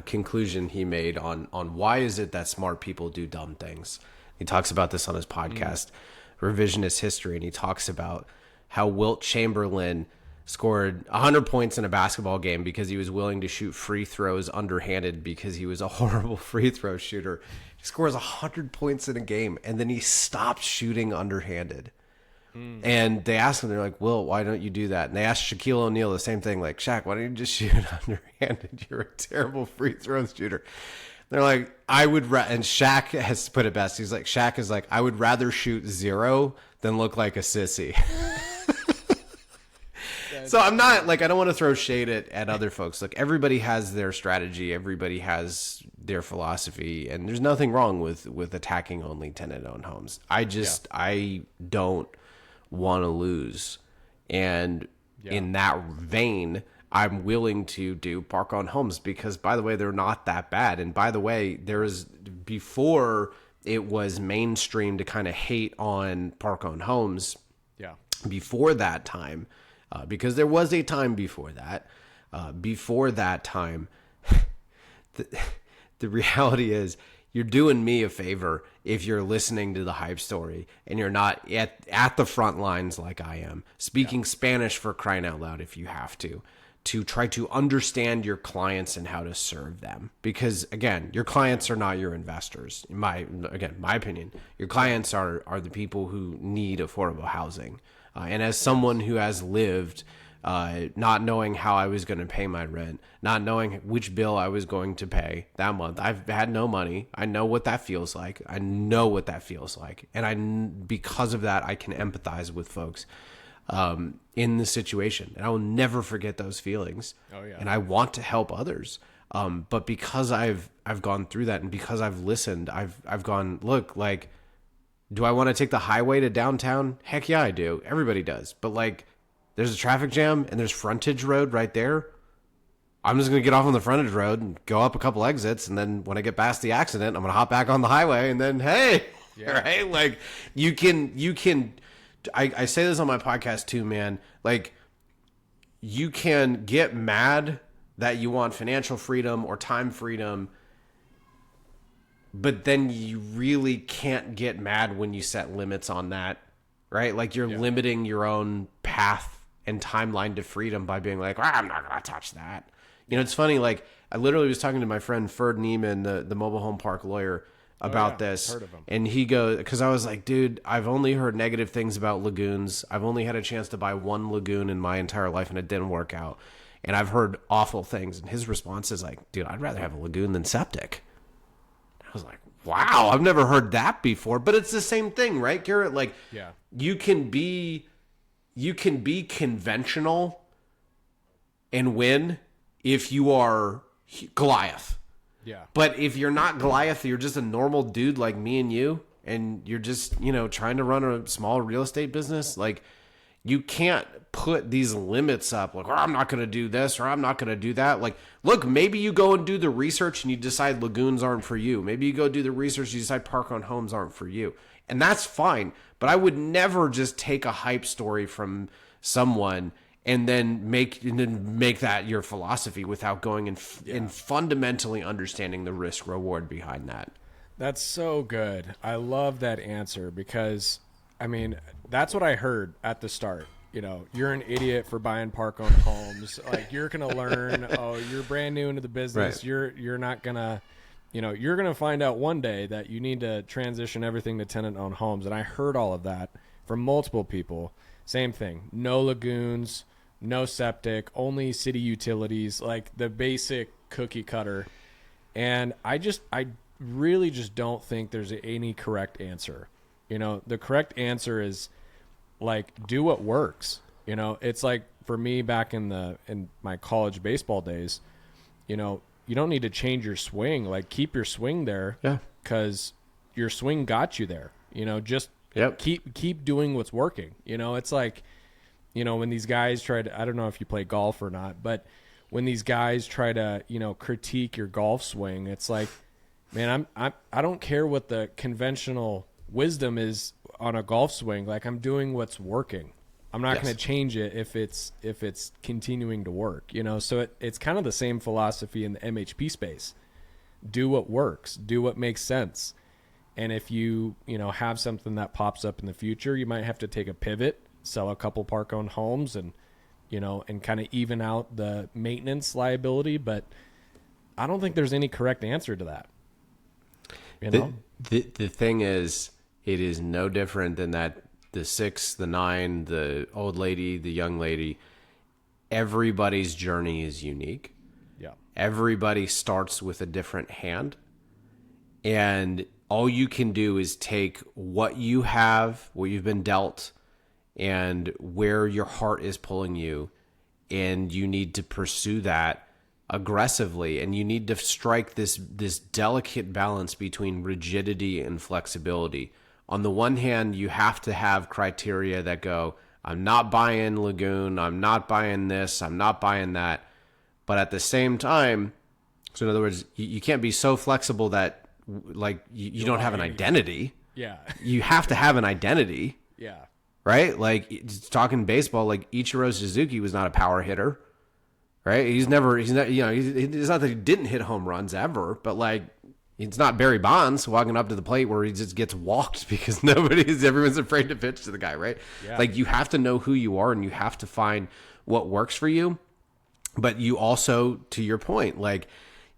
conclusion he made on why is it that smart people do dumb things. He talks about this on his podcast, Revisionist History, and he talks about how Wilt Chamberlain scored 100 points in a basketball game because he was willing to shoot free throws underhanded because he was a horrible free throw shooter. He scores 100 points in a game, and then he stopped shooting underhanded. And they asked him, they're like, Will, why don't you do that? And they asked Shaquille O'Neal the same thing, like, Shaq, why don't you just shoot underhanded? You're a terrible free throw shooter. They're like, and Shaq has put it best. He's like, Shaq is like, I would rather shoot 0 than look like a sissy. So I'm not like, I don't want to throw shade at other folks. Like, everybody has their strategy. Everybody has their philosophy, and there's nothing wrong with attacking only tenant-owned homes. I don't want to lose. And in that vein, I'm willing to do park-owned homes because, by the way, they're not that bad. And by the way, before it was mainstream to kind of hate on park-owned homes. Yeah. Before that time, because there was a time before that. Before that time, the reality is you're doing me a favor if you're listening to the hype story and you're not at the front lines like I am, speaking Spanish for crying out loud if you have to try to understand your clients and how to serve them. Because, again, your clients are not your investors. In my opinion, your clients are the people who need affordable housing. And as someone who has lived not knowing how I was going to pay my rent, not knowing which bill I was going to pay that month, I've had no money. I know what that feels like. And because of that, I can empathize with folks in the situation, and I will never forget those feelings. Oh yeah. And I want to help others. But because I've gone through that, and because I've listened, I've gone, look, like, do I want to take the highway to downtown? Heck yeah, I do. Everybody does. But like, there's a traffic jam and there's frontage road right there. I'm just going to get off on the frontage road and go up a couple exits. And then when I get past the accident, I'm going to hop back on the highway, and then, hey, right? Like, you can, I say this on my podcast too, man. Like, you can get mad that you want financial freedom or time freedom, but then you really can't get mad when you set limits on that, right? Like, you're limiting your own path and timeline to freedom by being like, I'm not going to touch that. You know, it's funny. Like, I literally was talking to my friend Ferd Neiman, the mobile home park lawyer, about this. Heard of him. And he goes, because I was like, dude, I've only heard negative things about lagoons. I've only had a chance to buy one lagoon in my entire life, and it didn't work out. And I've heard awful things. And his response is like, dude, I'd rather have a lagoon than septic. I was like, wow, I've never heard that before. But it's the same thing, right, Garrett? Like, you can be conventional and win if you are Goliath. Yeah. But if you're not Goliath, you're just a normal dude like me and you, and you're just, trying to run a small real estate business, like, you can't put these limits up, like, I'm not going to do this or I'm not going to do that. Like, look, maybe you go and do the research and you decide lagoons aren't for you. Maybe you go do the research and you decide park-owned homes aren't for you. And that's fine. But I would never just take a hype story from someone and then make that your philosophy without going and fundamentally understanding the risk reward behind that. That's so good. I love that answer because, I mean, that's what I heard at the start. You're an idiot for buying park-owned homes. Like, you're going to learn, you're brand new into the business. Right. You're not going to, you're going to find out one day that you need to transition everything to tenant-owned homes. And I heard all of that from multiple people. Same thing. No lagoons, no septic, only city utilities, like the basic cookie cutter. And I really just don't think there's any correct answer. The correct answer is, like, do what works. It's like for me back in my college baseball days, you don't need to change your swing. Like, keep your swing there. Yeah. Because your swing got you there. Just keep doing what's working. It's like, when these guys try to, I don't know if you play golf or not, but when these guys try to, critique your golf swing, it's like, man, I don't care what the conventional wisdom is on a golf swing. Like, I'm doing what's working. I'm not going to change it if it's continuing to work, so it's kind of the same philosophy in the MHP space. Do what works, do what makes sense. And if you have something that pops up in the future, you might have to take a pivot, sell a couple park-owned homes and and kind of even out the maintenance liability. But I don't think there's any correct answer to that. The thing is, it is no different than that the 6, the 9, the old lady, the young lady. Everybody's journey is unique. Yeah. Everybody starts with a different hand. And all you can do is take what you have, what you've been dealt, and where your heart is pulling you. And you need to pursue that aggressively. And you need to strike this delicate balance between rigidity and flexibility. On the one hand, you have to have criteria that go, I'm not buying Lagoon, I'm not buying this, I'm not buying that. But at the same time, so in other words, you can't be so flexible that like you don't have an identity. Yeah. You have to have an identity. Yeah. Right? Like talking baseball, like Ichiro Suzuki was not a power hitter. Right? He's not, it's not that he didn't hit home runs ever, but like, it's not Barry Bonds walking up to the plate where he just gets walked because everyone's afraid to pitch to the guy, right? Yeah. Like you have to know who you are and you have to find what works for you. But you also, to your point, like,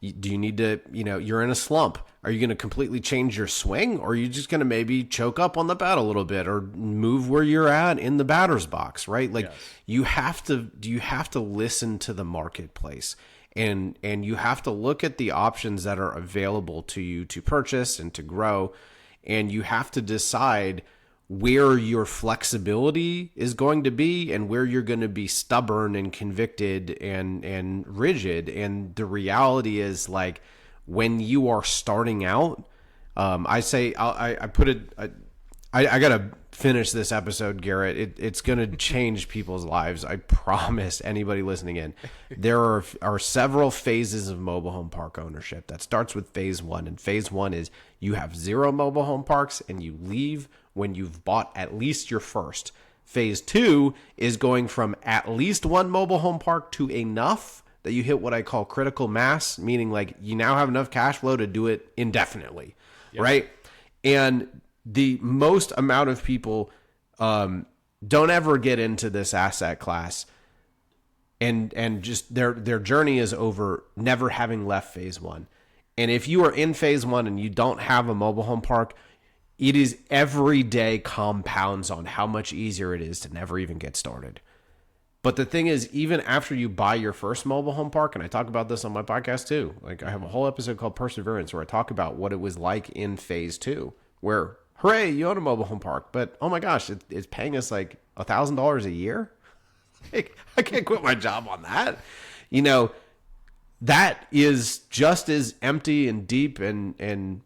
do you need to, you're in a slump. Are you going to completely change your swing, or are you just going to maybe choke up on the bat a little bit or move where you're at in the batter's box, right? Like you have to listen to the marketplace. And you have to look at the options that are available to you to purchase and to grow. And you have to decide where your flexibility is going to be and where you're going to be stubborn and convicted and rigid. And the reality is, like, when you are starting out, I got to finish this episode, Garrett. It's going to change people's lives. I promise anybody listening in. There are several phases of mobile home park ownership. That starts with phase 1. And phase 1 is you have 0 mobile home parks and you leave when you've bought at least your first. Phase 2 is going from at least 1 mobile home park to enough that you hit what I call critical mass, meaning like you now have enough cash flow to do it indefinitely, right? And the most amount of people don't ever get into this asset class, and just their journey is over never having left phase 1. And if you are in phase 1 and you don't have a mobile home park, it is every day compounds on how much easier it is to never even get started. But the thing is, even after you buy your first mobile home park, and I talk about this on my podcast too, like I have a whole episode called Perseverance where I talk about what it was like in phase 2, where hooray, you own a mobile home park, but oh my gosh, it's paying us like $1,000 a year. Like, I can't quit my job on that. That is just as empty and deep and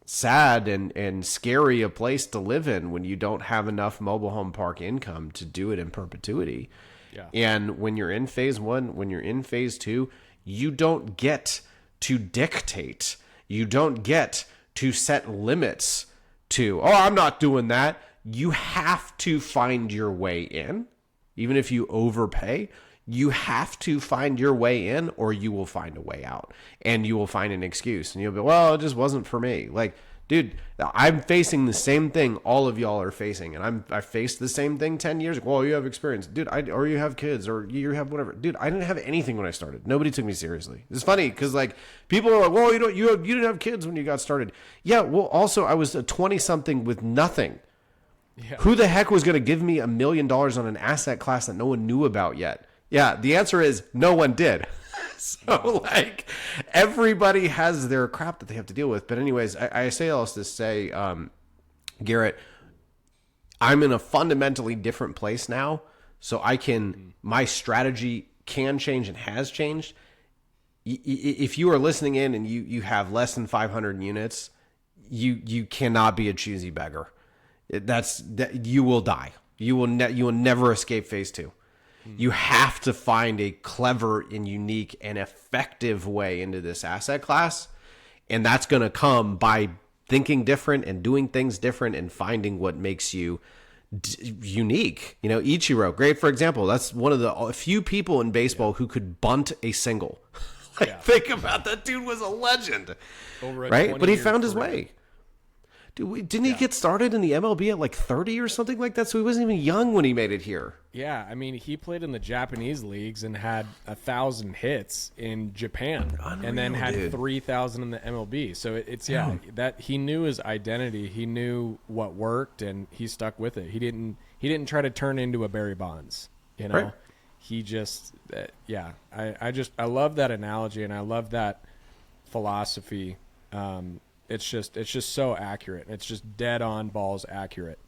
sad and scary a place to live in when you don't have enough mobile home park income to do it in perpetuity. Yeah. And when you're in phase 1, when you're in phase 2, you don't get to dictate. You don't get to set limits to, I'm not doing that. You have to find your way in. Even if you overpay, you have to find your way in, or you will find a way out. And you will find an excuse. And you'll be, well, it just wasn't for me. Like, dude, I'm facing the same thing all of y'all are facing. And I faced the same thing 10 years ago. Well, you have experience. Dude, or you have kids, or you have whatever. Dude, I didn't have anything when I started. Nobody took me seriously. It's funny because, like, people are like, well, you didn't have kids when you got started. Yeah, well, also, I was a 20-something with nothing. Yeah. Who the heck was going to give me $1 million on an asset class that no one knew about yet? Yeah, the answer is no one did. So, like, everybody has their crap that they have to deal with. But anyways, I say all this to say, Garrett, I'm in a fundamentally different place now. So my strategy can change and has changed. If you are listening in and you have less than 500 units, you cannot be a choosy beggar. You will die. You will never escape phase 2. You have to find a clever and unique and effective way into this asset class. And that's going to come by thinking different and doing things different and finding what makes you unique. Ichiro, great for example. That's one of the few people in baseball who could bunt a single. Think about that. Dude was a legend. Right? But he found his way. Didn't he get started in the MLB at like 30 or something like that? So he wasn't even young when he made it here. Yeah, I mean, he played in the Japanese leagues and had 1,000 hits in Japan, and then had 3,000 in the MLB. So it's that he knew his identity, he knew what worked, and he stuck with it. He didn't try to turn into a Barry Bonds, you know. Right. He just I love that analogy, and I love that philosophy. It's just so accurate. It's just dead on balls accurate.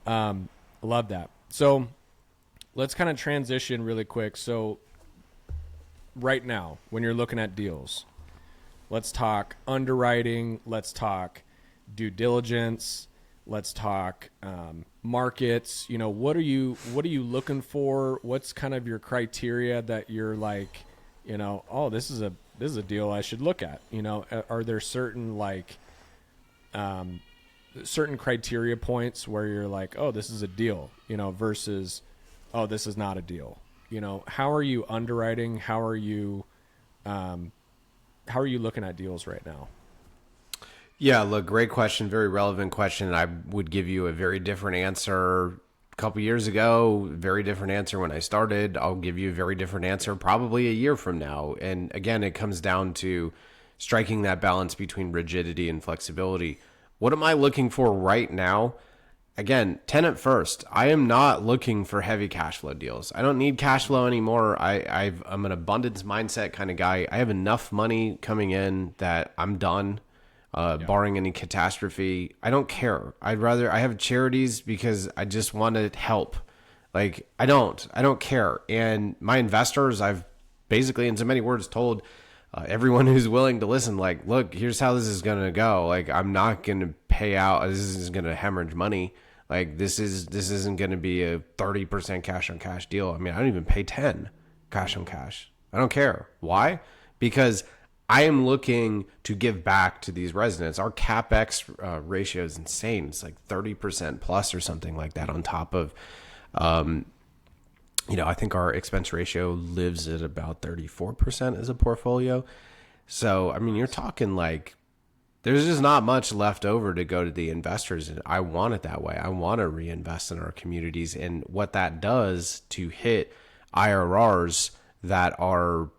Love that. So let's kind of transition really quick. So right now, when you're looking at deals, let's talk underwriting. Let's talk due diligence. Let's talk markets. You know, what are you looking for? What's kind of your criteria that you're like, you know, oh, this is a deal I should look at. You know, are there certain certain criteria points where you're like, oh, this is a deal, you know, versus, oh, this is not a deal. You know, how are you underwriting? How are you looking at deals right now? Yeah, look, great question, very relevant question. I would give you a very different answer a couple years ago, very different answer when I started. I'll give you a very different answer probably a year from now. And again, it comes down to striking that balance between rigidity and flexibility. What am I looking for right now? Again, tenant first. I am not looking for heavy cash flow deals. I don't need cash flow anymore. I'm an abundance mindset kind of guy. I have enough money coming in that I'm done. Barring any catastrophe, I don't care. I have charities because I just want to help. Like, I don't care. And my investors, I've basically, in so many words, told everyone who's willing to listen, like, look, here's how this is going to go. Like, I'm not going to pay out. This is going to hemorrhage money. Like, this isn't going to be a 30% cash on cash deal. I mean, I don't even pay 10 cash on cash. I don't care. Why? Because I am looking to give back to these residents. Our CapEx ratio is insane. It's like 30% plus or something like that on top of, I think our expense ratio lives at about 34% as a portfolio. So, I mean, you're talking like there's just not much left over to go to the investors. And I want it that way. I want to reinvest in our communities. And what that does to hit IRRs that are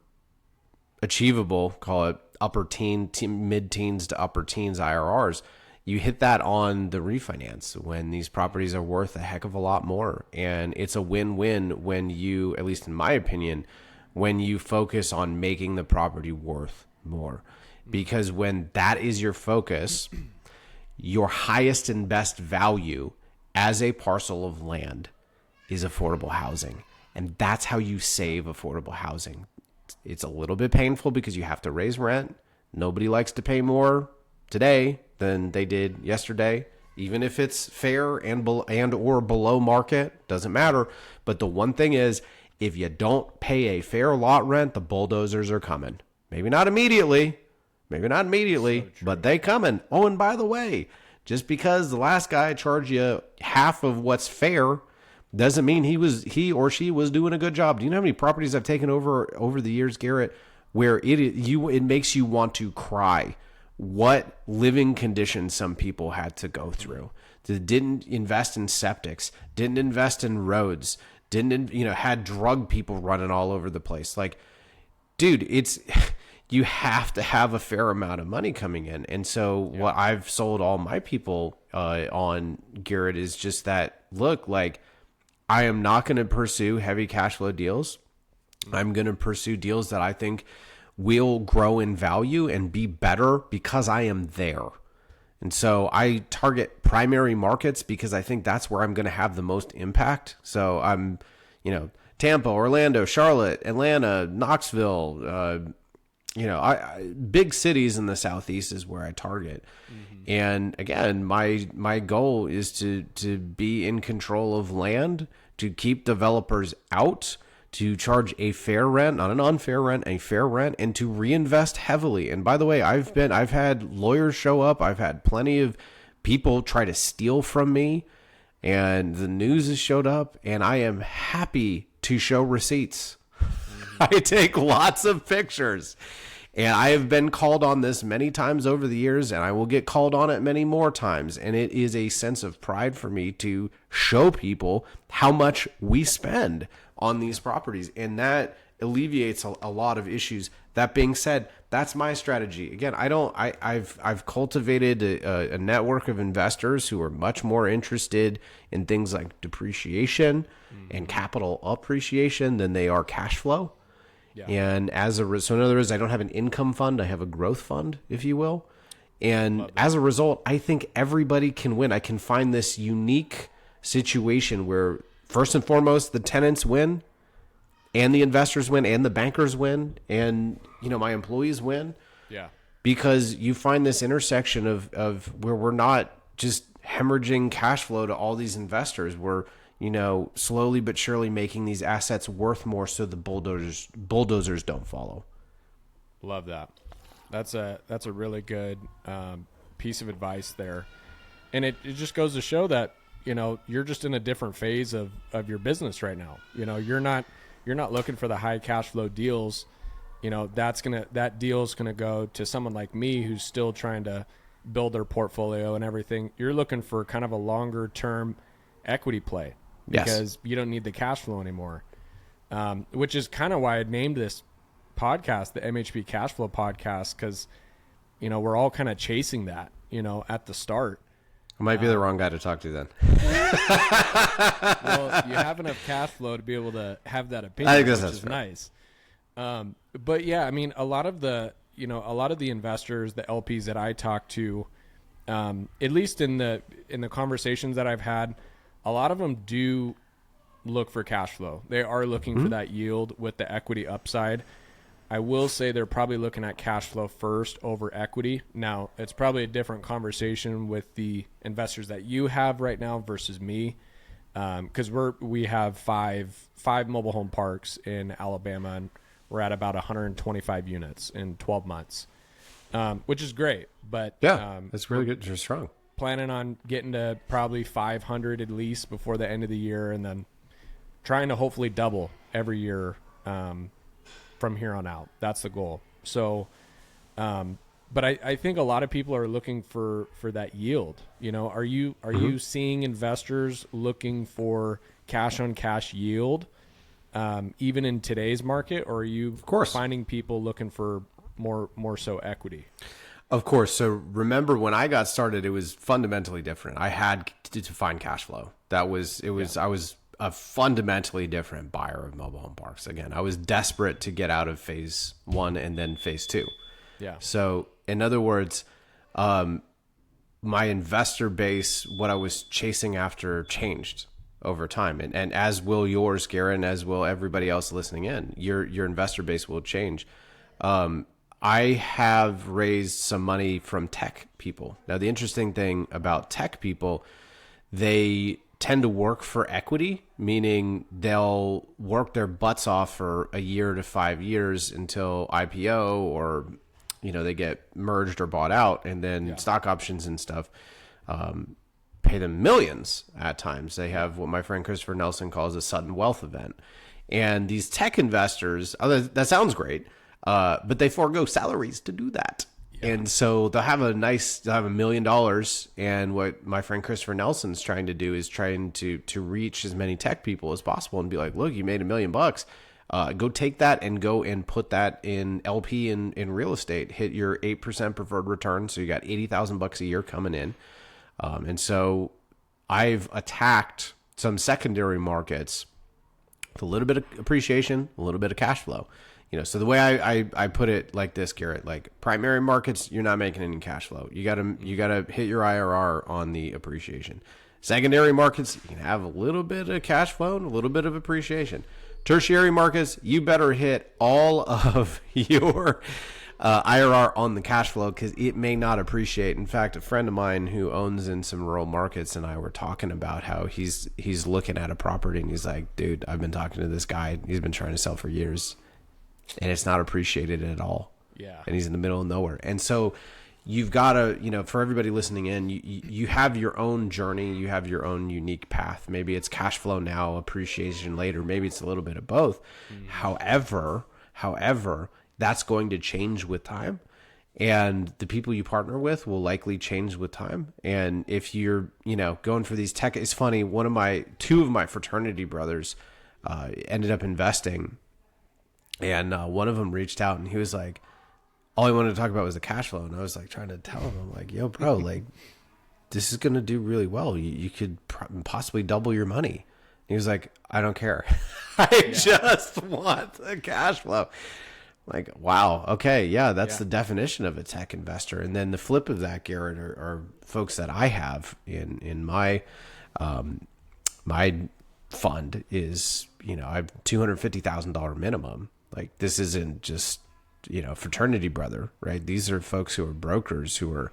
achievable, call it mid-teens to upper teens IRRs, you hit that on the refinance when these properties are worth a heck of a lot more. And it's a win-win when you, at least in my opinion, when you focus on making the property worth more. Because when that is your focus, your highest and best value as a parcel of land is affordable housing. And that's how you save affordable housing. It's a little bit painful because you have to raise rent. Nobody likes to pay more today than they did yesterday, even if it's fair and or below market, doesn't matter. But the one thing is, if you don't pay a fair lot rent, the bulldozers are coming. Maybe not immediately, but they coming. Oh, and by the way, just because the last guy charged you half of what's fair doesn't mean he or she was doing a good job. Do you know how many properties I've taken over the years, Garrett, where it makes you want to cry what living conditions some people had to go through. They didn't invest in septics, didn't invest in roads, had drug people running all over the place. Like, dude, you have to have a fair amount of money coming in. And so what I've sold all my people on, Garrett, is just that, look, like, I am not going to pursue heavy cash flow deals. I'm going to pursue deals that I think will grow in value and be better because I am there. And so I target primary markets because I think that's where I'm going to have the most impact. So I'm, Tampa, Orlando, Charlotte, Atlanta, Knoxville, big cities in the Southeast is where I target. Mm-hmm. And again, my goal is to be in control of land, to keep developers out, to charge a fair rent, not an unfair rent, a fair rent, and to reinvest heavily. And by the way, I've had lawyers show up. I've had plenty of people try to steal from me, and the news has showed up, and I am happy to show receipts. Mm-hmm. I take lots of pictures. And I have been called on this many times over the years, and I will get called on it many more times. And it is a sense of pride for me to show people how much we spend on these properties. And that alleviates a lot of issues. That being said, that's my strategy. Again, I've cultivated a network of investors who are much more interested in things like depreciation and capital appreciation than they are cash flow. Yeah. And so in other words, I don't have an income fund. I have a growth fund, if you will. And as a result, I think everybody can win. I can find this unique situation where first and foremost, the tenants win and the investors win and the bankers win and, my employees win. Yeah. Because you find this intersection of where we're not just hemorrhaging cash flow to all these investors. We're, slowly but surely making these assets worth more so the bulldozers don't follow. Love that. That's a really good piece of advice there. And it just goes to show that, you're just in a different phase of your business right now. You're not looking for the high cash flow deals. That deal's gonna go to someone like me who's still trying to build their portfolio and everything. You're looking for kind of a longer term equity play. Yes. Because you don't need the cash flow anymore, which is kind of why I named this podcast the MHP Cashflow Podcast, because, we're all kind of chasing that, at the start. I might be the wrong guy to talk to then. Well, you have enough cash flow to be able to have that opinion, I guess which is nice. But yeah, I mean, a lot of the investors, the LPs that I talk to, at least in the conversations that I've had, a lot of them do look for cash flow. They are looking for that yield with the equity upside. I will say they're probably looking at cash flow first over equity. Now, it's probably a different conversation with the investors that you have right now versus me, because we have five mobile home parks in Alabama, and we're at about 125 units in 12 months, which is great. But yeah, that's really good. You're strong. Planning on getting to probably 500 at least before the end of the year, and then trying to hopefully double every year from here on out. That's the goal. So, but I think a lot of people are looking for that yield. Are you seeing investors looking for cash on cash yield, even in today's market, or are you finding people looking for more so equity? Of course. So remember when I got started, it was fundamentally different. I had to find cash flow. I was a fundamentally different buyer of mobile home parks. Again, I was desperate to get out of phase one and then phase two. Yeah. So in other words, my investor base, what I was chasing after changed over time. And as will yours, Garrett, and as will everybody else listening in, your investor base will change. I have raised some money from tech people. Now, the interesting thing about tech people, they tend to work for equity, meaning they'll work their butts off for a year to 5 years until IPO or, they get merged or bought out, and then stock options and stuff pay them millions at times. They have what my friend Christopher Nelson calls a sudden wealth event. And these tech investors, that sounds great. But they forego salaries to do that. Yeah. And so they'll have $1 million. And what my friend Christopher Nelson's trying to do is trying to reach as many tech people as possible and be like, look, you made $1 million. Go take that and go and put that in LP in real estate, hit your 8% preferred return. So you got $80,000 a year coming in. And so I've attacked some secondary markets with a little bit of appreciation, a little bit of cash flow. So the way I put it like this, Garrett, like primary markets, you're not making any cash flow. You gotta hit your IRR on the appreciation. Secondary markets, you can have a little bit of cash flow and a little bit of appreciation. Tertiary markets, you better hit all of your IRR on the cash flow because it may not appreciate. In fact, a friend of mine who owns in some rural markets and I were talking about how he's looking at a property and he's like, dude, I've been talking to this guy. He's been trying to sell for years. And it's not appreciated at all. Yeah. And he's in the middle of nowhere. And so you've got to, for everybody listening in, you have your own journey. You have your own unique path. Maybe it's cash flow now, appreciation later. Maybe it's a little bit of both. Mm. However, that's going to change with time. And the people you partner with will likely change with time. And if you're, going for these tech, it's funny. Two of my fraternity brothers ended up investing, and one of them reached out and he was like, all he wanted to talk about was the cash flow. And I was like trying to tell him, I'm like, yo, bro, like this is going to do really well. You could possibly double your money. And he was like, I don't care. I just want the cash flow. Like, wow. Okay. Yeah. That's the definition of a tech investor. And then the flip of that, Garrett, are folks that I have in my, my fund is, I have $250,000 minimum. Like, this isn't just, fraternity brother, right? These are folks who are brokers who are,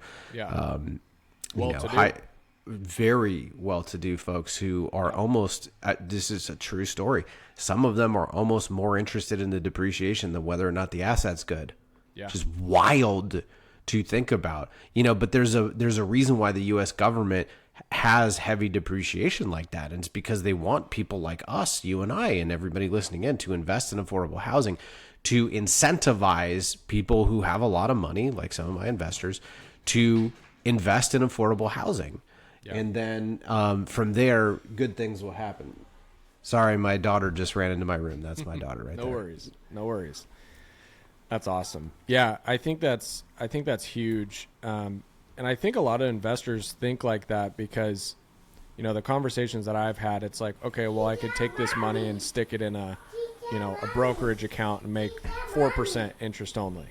very well-to-do folks who are almost, this is a true story. Some of them are almost more interested in the depreciation than whether or not the asset's good. Yeah. Which is wild to think about, but there's a reason why the U.S. government has heavy depreciation like that. And it's because they want people like us, you and I, and everybody listening in to invest in affordable housing, to incentivize people who have a lot of money, like some of my investors, to invest in affordable housing. Yeah. And then from there, good things will happen. Sorry, my daughter just ran into my room. That's my daughter right there. No worries. That's awesome. Yeah, I think that's huge. And I think a lot of investors think like that because, the conversations that I've had, it's like, okay, well, I could take this money and stick it in a brokerage account and make 4% interest only.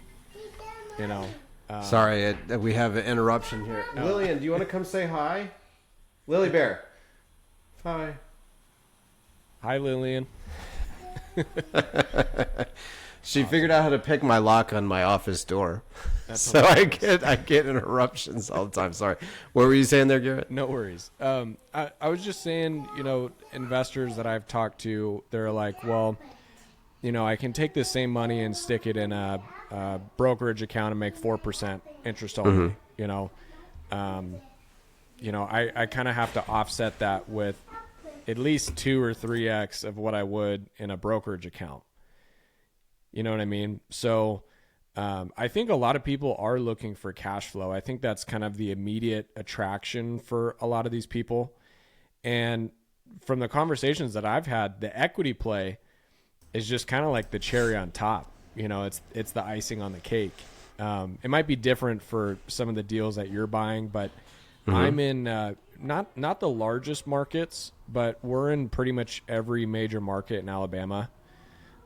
Sorry, we have an interruption here. No. Lillian, do you want to come say hi? Lily Bear. Hi. Hi, Lillian. She figured out how to pick my lock on my office door. So I get interruptions all the time. Sorry. What were you saying there, Garrett? No worries. I was just saying, investors that I've talked to, they're like, well, I can take this same money and stick it in a brokerage account and make 4% interest only. I kind of have to offset that with at least 2 or 3x of what I would in a brokerage account. You know what I mean? So I think a lot of people are looking for cash flow. I think that's kind of the immediate attraction for a lot of these people. And from the conversations that I've had, the equity play is just kind of like the cherry on top. It's the icing on the cake. It might be different for some of the deals that you're buying, but I'm in not the largest markets, but we're in pretty much every major market in Alabama.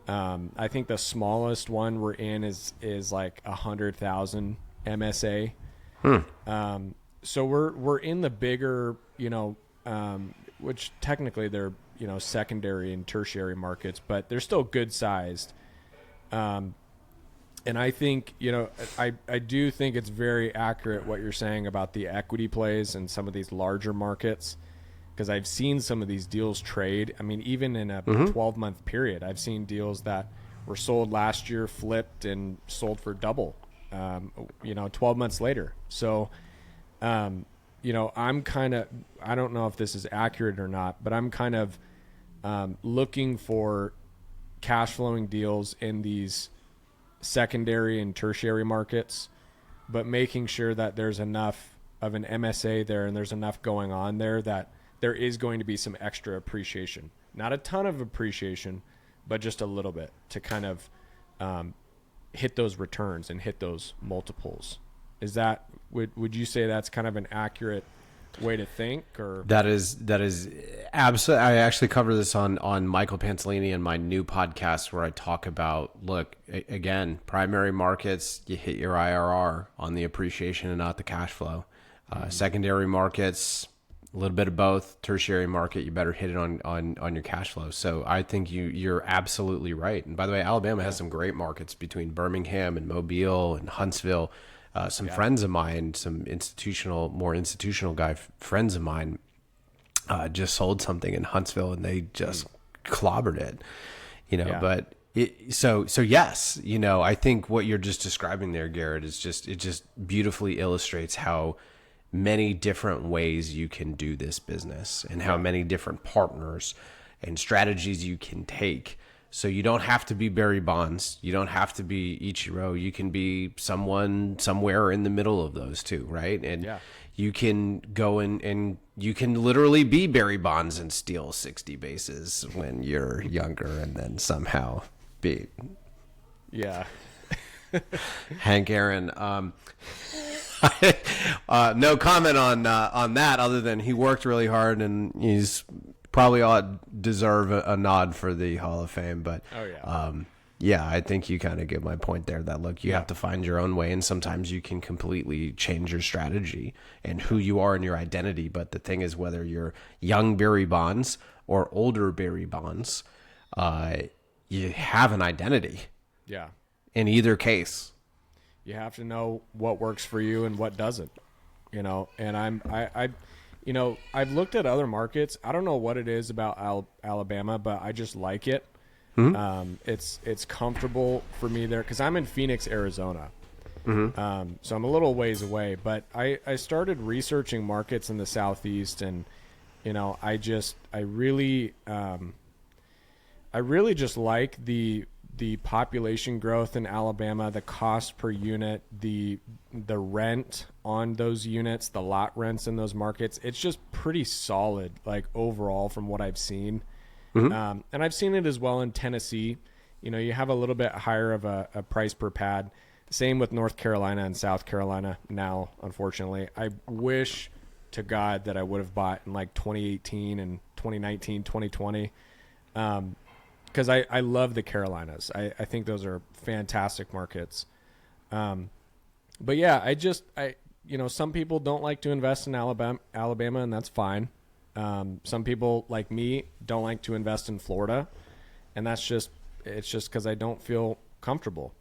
I think the smallest one we're in is like 100,000 MSA. So we're in the bigger, which technically they're, secondary and tertiary markets, but they're still good sized. And I think, I do think it's very accurate what you're saying about the equity plays in some of these larger markets, because I've seen some of these deals trade. I mean, even in a 12-month period, I've seen deals that were sold last year, flipped and sold for double, 12 months later. So, I'm kind of, I don't know if this is accurate or not, but I'm kind of looking for cash flowing deals in these secondary and tertiary markets, but making sure that there's enough of an MSA there and there's enough going on there that there is going to be some extra appreciation. Not a ton of appreciation, but just a little bit to kind of hit those returns and hit those multiples. Is that, would you say that's kind of an accurate way to think? Or that is absolutely. I actually cover this on Michael Pantalini and my new podcast where I talk about, look, again, primary markets, you hit your IRR on the appreciation and not the cash flow. Secondary markets, a little bit of both. Tertiary market, you better hit it on your cash flow. So I think you're absolutely right. And by the way, Alabama has some great markets between Birmingham and Mobile and Huntsville. Some friends of mine, some more institutional friends of mine, just sold something in Huntsville and they just clobbered it, but so yes, I think what you're just describing there, Garrett, is it just beautifully illustrates how many different ways you can do this business and how many different partners and strategies you can take. So you don't have to be Barry Bonds. You don't have to be Ichiro. You can be someone somewhere in the middle of those two, right? And you can go in and you can literally be Barry Bonds and steal 60 bases when you're younger and then somehow be Hank Aaron. No comment on that other than he worked really hard and he's probably ought deserve a nod for the Hall of Fame. But I think you kind of get my point there that, look, you have to find your own way, and sometimes you can completely change your strategy and who you are and your identity. But the thing is, whether you're young Barry Bonds or older Barry Bonds, you have an identity. Yeah. In either case. You have to know what works for you and what doesn't, and I've looked at other markets. I don't know what it is about Alabama, but I just like it. Mm-hmm. It's comfortable for me there because I'm in Phoenix, Arizona. Mm-hmm. So I'm a little ways away, but I started researching markets in the Southeast, and I really just like the population growth in Alabama, the cost per unit, the rent on those units, the lot rents in those markets. It's just pretty solid, like overall from what I've seen. Mm-hmm. And I've seen it as well in Tennessee. You have a little bit higher of a price per pad. Same with North Carolina and South Carolina now, unfortunately. I wish to God that I would have bought in like 2018 and 2019, 2020. Because I love the Carolinas. I think those are fantastic markets. But yeah, some people don't like to invest in Alabama, and that's fine. Some people like me don't like to invest in Florida, and it's just because I don't feel comfortable,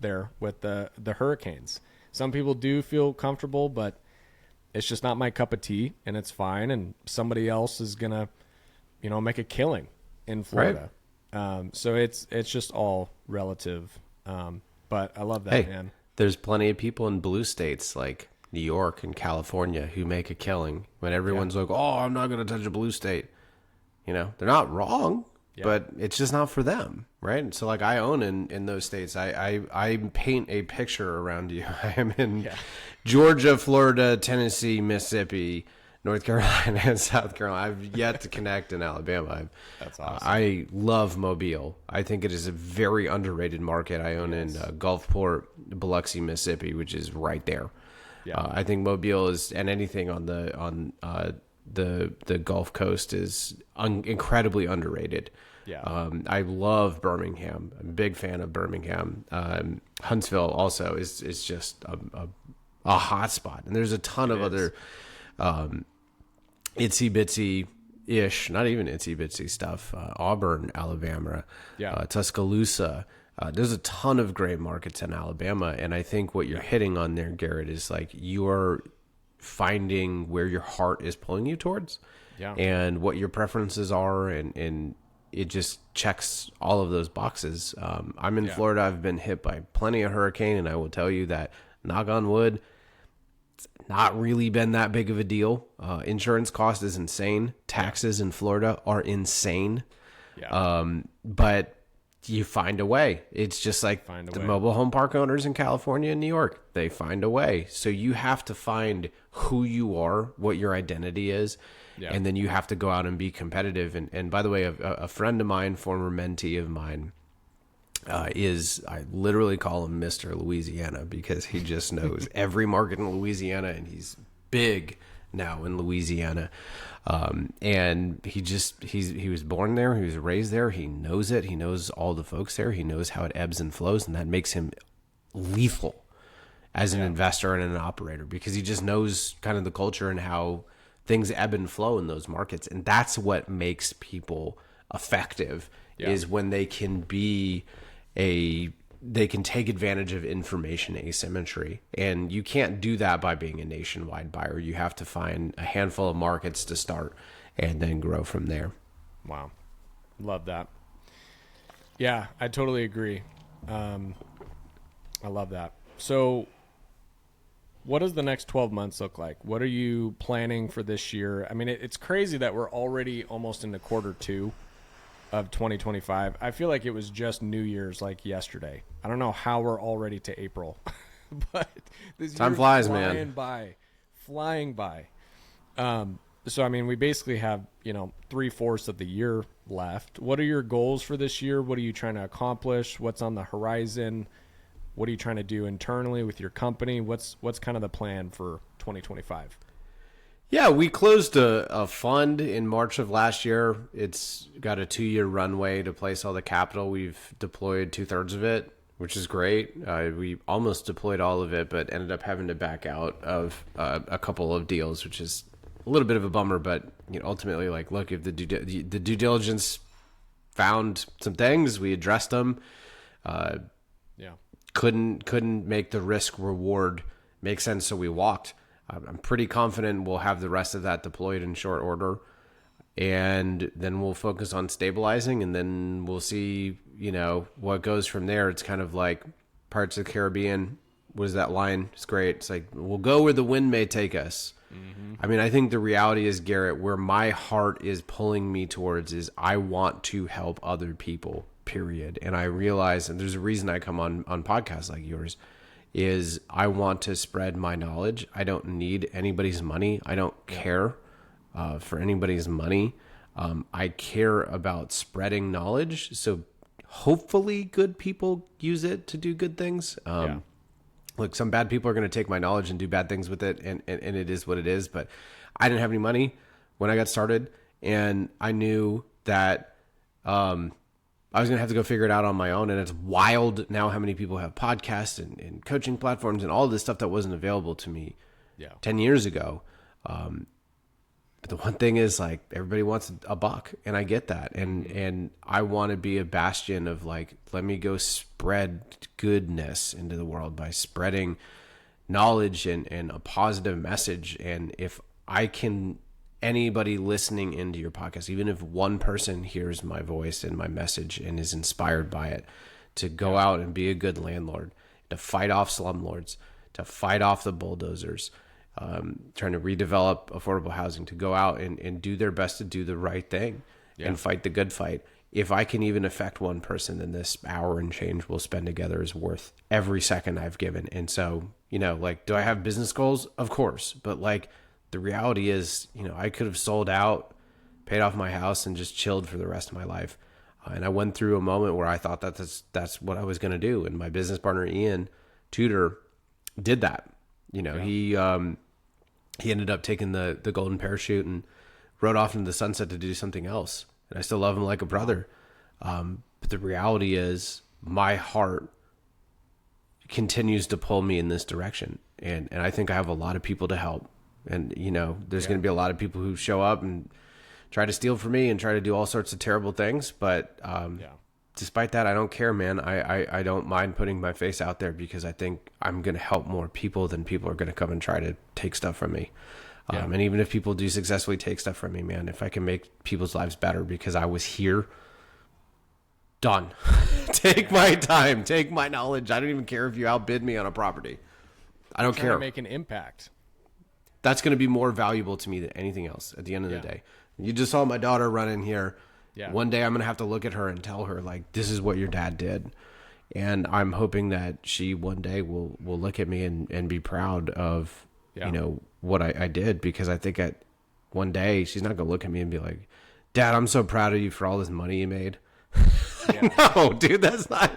there with the hurricanes. Some people do feel comfortable, but it's just not my cup of tea, and it's fine. And somebody else is gonna, make a killing in Florida. Right. So it's just all relative. But I love that, man. There's plenty of people in blue states like New York and California who make a killing when everyone's like, oh, I'm not going to touch a blue state. They're not wrong, but it's just not for them. Right. So like I own in those states, I paint a picture around you. I am in Georgia, Florida, Tennessee, Mississippi, North Carolina, and South Carolina. I've yet to connect in Alabama. That's awesome. I love Mobile. I think it is a very underrated market. I own in Gulfport, Biloxi, Mississippi, which is right there. Yeah. I think Mobile is, and anything on the Gulf Coast is incredibly underrated. Yeah. I love Birmingham. I'm a big fan of Birmingham. Huntsville also is just a hot spot, and there's a ton of other itsy bitsy ish, not even itsy bitsy stuff. Auburn, Alabama, Tuscaloosa. There's a ton of great markets in Alabama, and I think what you're hitting on there, Garrett, is like you're finding where your heart is pulling you towards, and what your preferences are, and it just checks all of those boxes. I'm in Florida. I've been hit by plenty of hurricane, and I will tell you that, knock on wood, it's not really been that big of a deal. Insurance cost is insane. Taxes in Florida are insane. But you find a way. It's just like the mobile home park owners in California and New York. They find a way. So you have to find who you are, what your identity is, and then you have to go out and be competitive. And by the way, a friend of mine, former mentee of mine, I literally call him Mr. Louisiana because he just knows every market in Louisiana, and he's big now in Louisiana. And he was born there. He was raised there. He knows it. He knows all the folks there. He knows how it ebbs and flows, and that makes him lethal as an investor and an operator because he just knows kind of the culture and how things ebb and flow in those markets. And that's what makes people effective is when they can they can take advantage of information asymmetry. And you can't do that by being a nationwide buyer. You have to find a handful of markets to start and then grow from there. Wow. Love that. Yeah, I totally agree. I love that. So what does the next 12 months look like? What are you planning for this year? I mean, it's crazy that we're already almost into quarter two. of 2025. I feel like it was just New Year's like yesterday. I don't know how we're already to April, but this time year's flies, flying by. So, I mean, we basically have, 3/4 of the year left. What are your goals for this year? What are you trying to accomplish? What's on the horizon? What are you trying to do internally with your company? What's kind of the plan for 2025? Yeah, we closed a fund in March of last year. It's got a 2-year runway to place all the capital. We've deployed 2/3 of it, which is great. We almost deployed all of it, but ended up having to back out of a couple of deals, which is a little bit of a bummer. But ultimately, look, if the due diligence found some things, we addressed them. Couldn't make the risk reward make sense, so we walked. I'm pretty confident we'll have the rest of that deployed in short order, and then we'll focus on stabilizing, and then we'll see, what goes from there. It's kind of like Pirates of the Caribbean. What is that line? It's great. It's like, we'll go where the wind may take us. Mm-hmm. I mean, I think the reality is, Garrett, where my heart is pulling me towards is I want to help other people, period. And I realize, and there's a reason I come on podcasts like yours, is I want to spread my knowledge. I don't need anybody's money. I don't care for anybody's money. I care about spreading knowledge. So hopefully good people use it to do good things. Look, some bad people are going to take my knowledge and do bad things with it. And it is what it is. But I didn't have any money when I got started. And I knew that I was going to have to go figure it out on my own. And it's wild now how many people have podcasts and coaching platforms and all this stuff that wasn't available to me 10 years ago. But the one thing is, everybody wants a buck, and I get that. And I want to be a bastion of let me go spread goodness into the world by spreading knowledge and a positive message. And if I can, anybody listening into your podcast, even if one person hears my voice and my message and is inspired by it, to go out and be a good landlord, to fight off slumlords, to fight off the bulldozers, trying to redevelop affordable housing, to go out and do their best to do the right thing and fight the good fight. If I can even affect one person, then this hour and change we'll spend together is worth every second I've given. And so, do I have business goals? Of course. But the reality is, I could have sold out, paid off my house, and just chilled for the rest of my life. And I went through a moment where I thought that's what I was going to do. And my business partner, Ian Tudor, did that. He ended up taking the golden parachute and rode off into the sunset to do something else. And I still love him like a brother. But the reality is, my heart continues to pull me in this direction. And I think I have a lot of people to help. And, there's going to be a lot of people who show up and try to steal from me and try to do all sorts of terrible things. But despite that, I don't care, man. I don't mind putting my face out there because I think I'm going to help more people than people are going to come and try to take stuff from me. And even if people do successfully take stuff from me, man, if I can make people's lives better because I was here, done. Take my time. Take my knowledge. I don't even care if you outbid me on a property. I don't care. To make an impact. That's going to be more valuable to me than anything else at the end of the day. You just saw my daughter run in here. One day I'm going to have to look at her and tell her, this is what your dad did. And I'm hoping that she one day will look at me and be proud of, what I did, because I think one day she's not going to look at me and be like, Dad, I'm so proud of you for all this money you made. No, dude, that's not.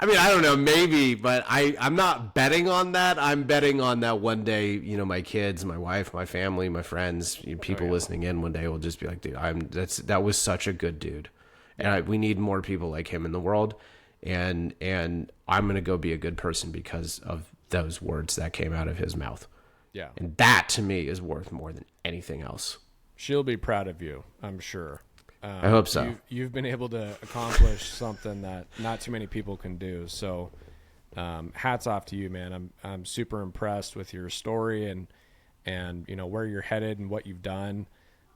I mean, I don't know, maybe, but I'm not betting on that. I'm betting on that one day, my kids, my wife, my family, my friends, people listening in one day will just be like, dude, that was such a good dude. And we need more people like him in the world. And I'm going to go be a good person because of those words that came out of his mouth. Yeah. And that to me is worth more than anything else. She'll be proud of you, I'm sure. I hope so. You've been able to accomplish something that not too many people can do. So, hats off to you, man. I'm super impressed with your story and where you're headed and what you've done.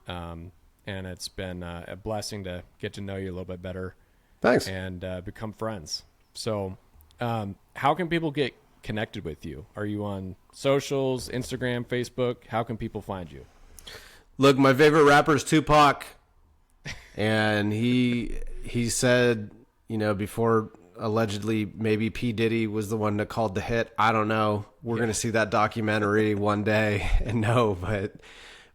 And it's been a blessing to get to know you a little bit better. Thanks. And become friends. So, how can people get connected with you? Are you on socials, Instagram, Facebook? How can people find you? Look, my favorite rapper is Tupac. And he said, you know, before allegedly maybe P. Diddy was the one that called the hit. I don't know. We're going to see that documentary one day and no, but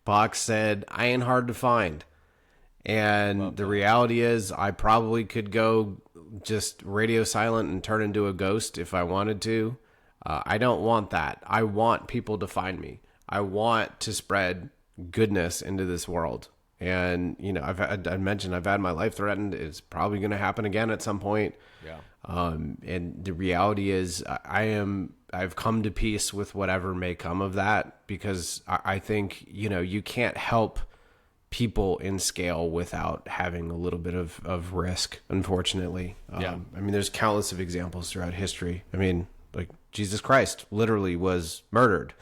Box said, I ain't hard to find. And the reality is I probably could go just radio silent and turn into a ghost if I wanted to. I don't want that. I want people to find me. I want to spread goodness into this world. And, you know, I mentioned I've had my life threatened. It's probably going to happen again at some point. Yeah. And the reality is I've come to peace with whatever may come of that, because I think, you know, you can't help people in scale without having a little bit of risk, unfortunately. I mean, there's countless of examples throughout history. I mean, like Jesus Christ literally was murdered,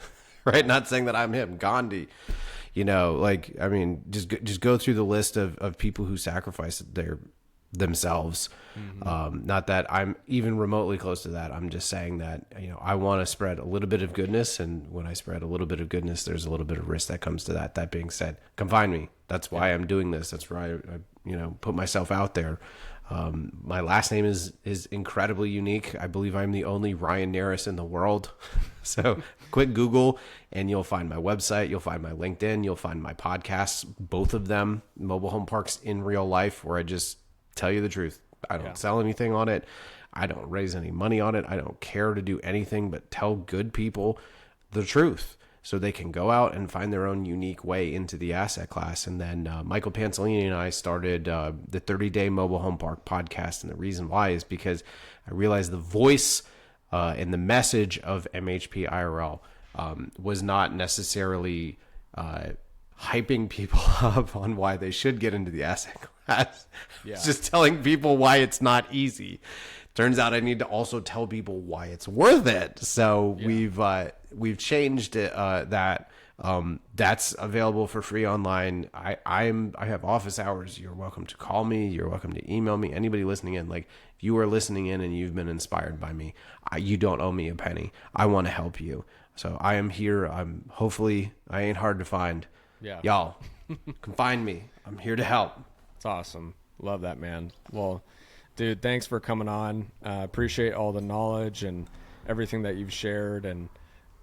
right? Not saying that I'm him, Gandhi. You know, like, I mean, just go through the list of people who sacrificed themselves. Mm-hmm. Not that I'm even remotely close to that. I'm just saying that, you know, I want to spread a little bit of goodness. And when I spread a little bit of goodness, there's a little bit of risk that comes to that. That being said, come find me. That's why I'm doing this. That's why I you know, put myself out there. My last name is incredibly unique. I believe I'm the only Ryan Narus in the world. So quick Google and you'll find my website. You'll find my LinkedIn. You'll find my podcasts, both of them, Mobile Home Parks in Real Life, where I just tell you the truth. I don't sell anything on it. I don't raise any money on it. I don't care to do anything but tell good people the truth, so they can go out and find their own unique way into the asset class. And then Michael Panzolini and I started the 30-Day Mobile Home Park podcast. And the reason why is because I realized the voice and the message of MHP IRL was not necessarily hyping people up on why they should get into the asset class. It's just telling people why it's not easy. Turns out I need to also tell people why it's worth it. So we've changed it, that. That's available for free online. I have office hours. You're welcome to call me. You're welcome to email me. Anybody listening in, like, if you are listening in and you've been inspired by me, you don't owe me a penny. I want to help you. So I am here. Hopefully I ain't hard to find. Yeah. Y'all can find me. I'm here to help. It's awesome. Love that, man. Well, dude, thanks for coming on. Appreciate all the knowledge and everything that you've shared. And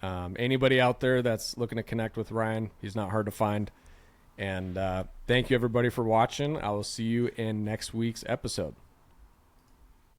anybody out there that's looking to connect with Ryan, he's not hard to find. And thank you, everybody, for watching. I will see you in next week's episode.